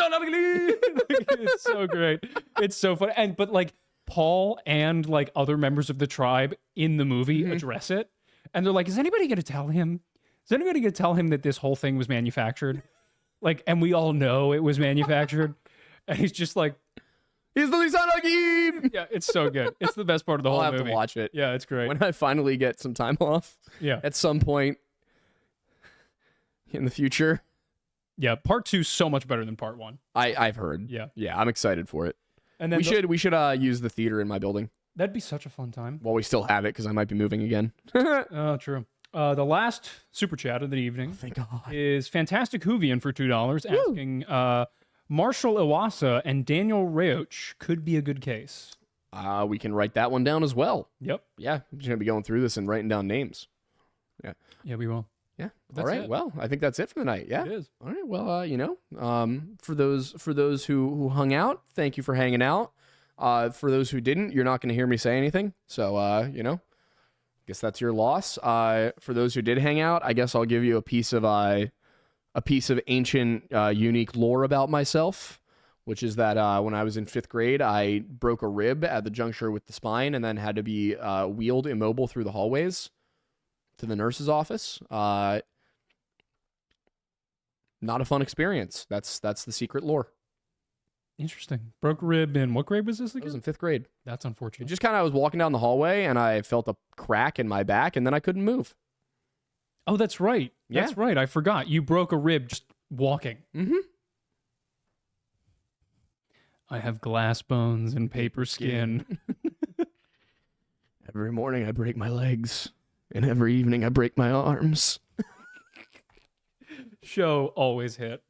B: so great. It's so fun. But like Paul and like other members of the tribe in the movie address it. And they're like, is anybody going to tell him? Is anybody going to tell him that this whole thing was manufactured? Like, and we all know it was manufactured. And he's just like,
A: he's the Lisan al-Gaib.
B: Yeah, it's so good. It's the best part of the whole movie.
A: I'll have to watch it.
B: Yeah, it's great.
A: When I finally get some time off.
B: Yeah. At
A: some point in the future.
B: Yeah, part 2 is so much better than part 1.
A: I've heard.
B: Yeah.
A: Yeah, I'm excited for it.
B: And then
A: we should use the theater in my building.
B: That'd be such a fun time.
A: Well, we still have it because I might be moving again.
B: Oh, true. The last super chat of the evening
A: thank God.
B: Is Fantastic Hoovian for $2 asking Marshall Iwasa and Daniel Rauch could be a good case.
A: We can write that one down as well.
B: Yep.
A: Yeah, I'm just going to be going through this and writing down names. Yeah.
B: Yeah, we will.
A: Yeah. All
B: That's
A: right.
B: it.
A: Well, I think that's it for the night. Yeah.
B: It is.
A: All right. Well, for those who hung out, thank you for hanging out. For those who didn't, you're not going to hear me say anything. So, guess that's your loss. For those who did hang out, I guess I'll give you a piece of ancient, unique lore about myself, which is that when I was in 5th grade, I broke a rib at the juncture with the spine and then had to be wheeled immobile through the hallways to the nurse's office. Not a fun experience. That's the secret lore.
B: Interesting. Broke rib in what grade was this
A: I was
B: again?
A: in 5th grade.
B: That's unfortunate.
A: Just kind of, I was walking down the hallway and I felt a crack in my back and then I couldn't move.
B: Oh, that's right.
A: Yeah.
B: That's right. I forgot. You broke a rib just walking.
A: Mm-hmm.
B: I have glass bones and paper skin.
A: Every morning I break my legs and every evening I break my arms.
B: Show always hit.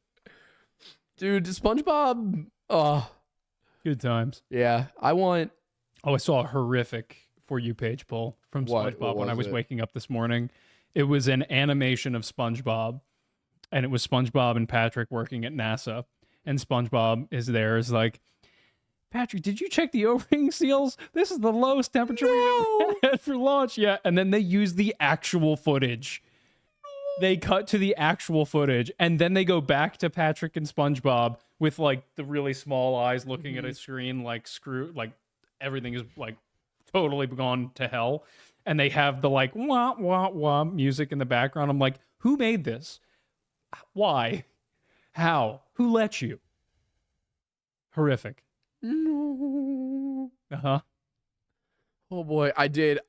A: Dude, SpongeBob. Oh,
B: Good times.
A: yeah.
B: Oh, I saw a horrific For You page pull from
A: What
B: SpongeBob when I
A: was
B: was
A: it?
B: waking up this morning. It was an animation of SpongeBob, and it was SpongeBob and Patrick working at NASA. And SpongeBob is there, is like, Patrick, did you check the O-ring seals? This is the lowest temperature we've ever had for launch. Yeah, and then they use the actual footage. They cut to the actual footage, and then they go back to Patrick and SpongeBob with like the really small eyes looking at a screen, like everything is like totally gone to hell. And they have the like wah wah wah music in the background. I'm like, who made this? Why? How? Who let you? Horrific.
A: No.
B: Uh-huh.
A: Oh boy, I did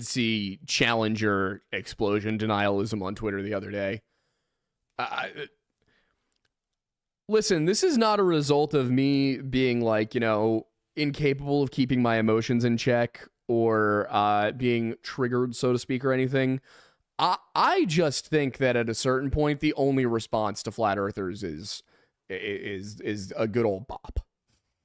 A: see Challenger explosion denialism on Twitter the other day. Listen, this is not a result of me being like, incapable of keeping my emotions in check or being triggered, so to speak, or anything. I just think that at a certain point, the only response to flat earthers is a good old bop.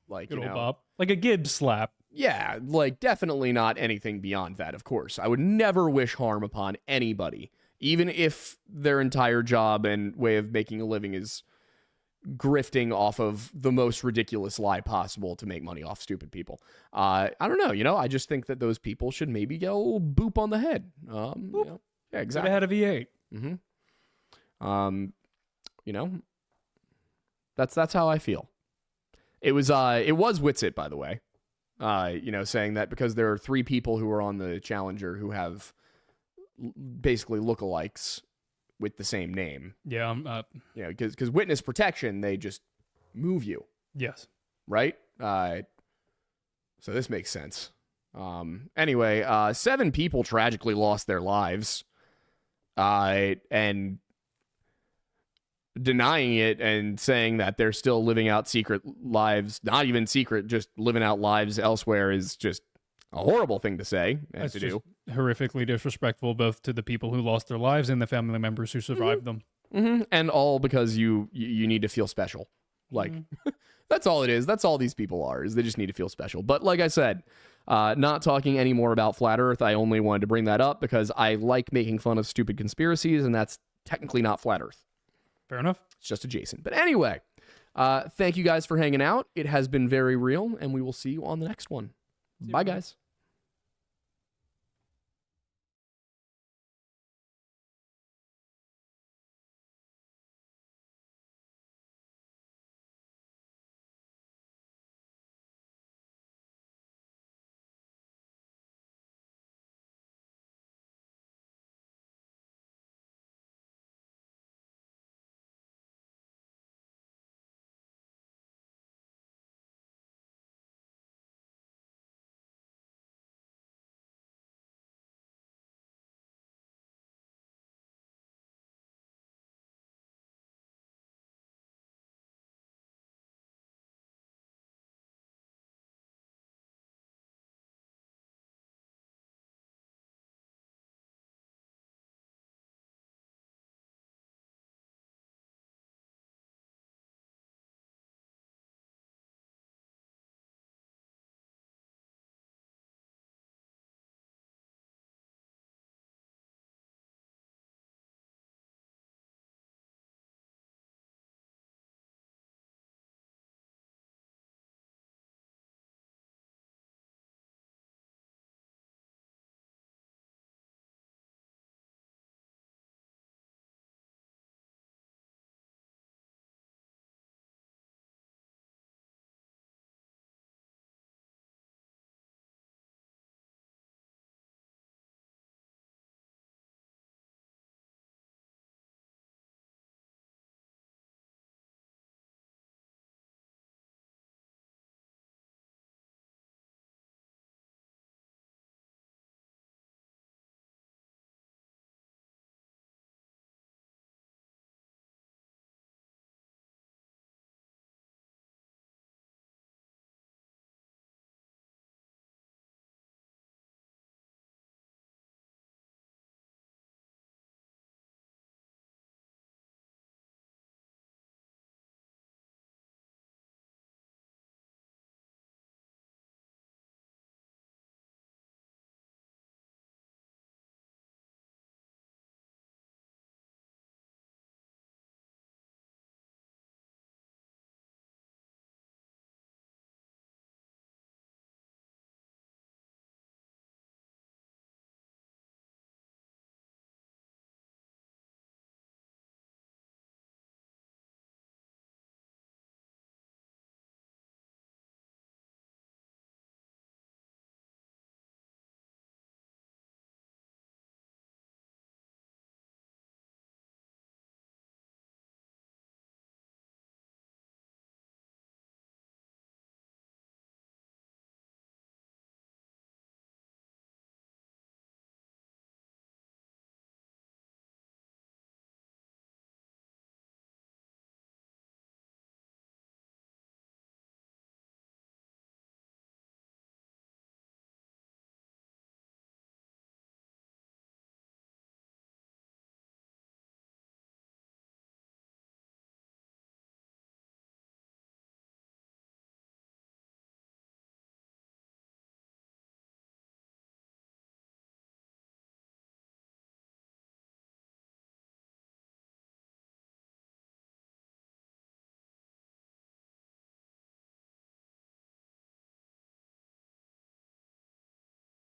A: Like,
B: Good old Bob. Like a Gibbs slap.
A: Yeah, like definitely not anything beyond that, of course. I would never wish harm upon anybody, even if their entire job and way of making a living is grifting off of the most ridiculous lie possible to make money off stupid people. I don't know, I just think that those people should maybe get a little boop on the head.
B: Boop.
A: Yeah,
B: Could
A: exactly.
B: have had a V8.
A: Mm-hmm. That's how I feel. It was Witsit, by the way. Saying that because there are 3 people who are on the Challenger who have basically lookalikes with the same name.
B: Yeah.
A: Because witness protection, they just move you,
B: Yes.
A: right? So this makes sense. Anyway, 7 people tragically lost their lives. And denying it and saying that they're still living out secret lives, not even secret, just living out lives elsewhere is just a horrible thing to say and
B: That's
A: to
B: just
A: do.
B: horrifically disrespectful both to the people who lost their lives and the family members who survived them.
A: Mm-hmm. And all because you need to feel special. Like, that's all it is. That's all these people are, is they just need to feel special. But like I said, not talking any more about Flat Earth. I only wanted to bring that up because I like making fun of stupid conspiracies, and that's technically not Flat Earth.
B: Fair enough.
A: It's just adjacent. But anyway, thank you guys for hanging out. It has been very real, and we will see you on the next one. Bye, guys.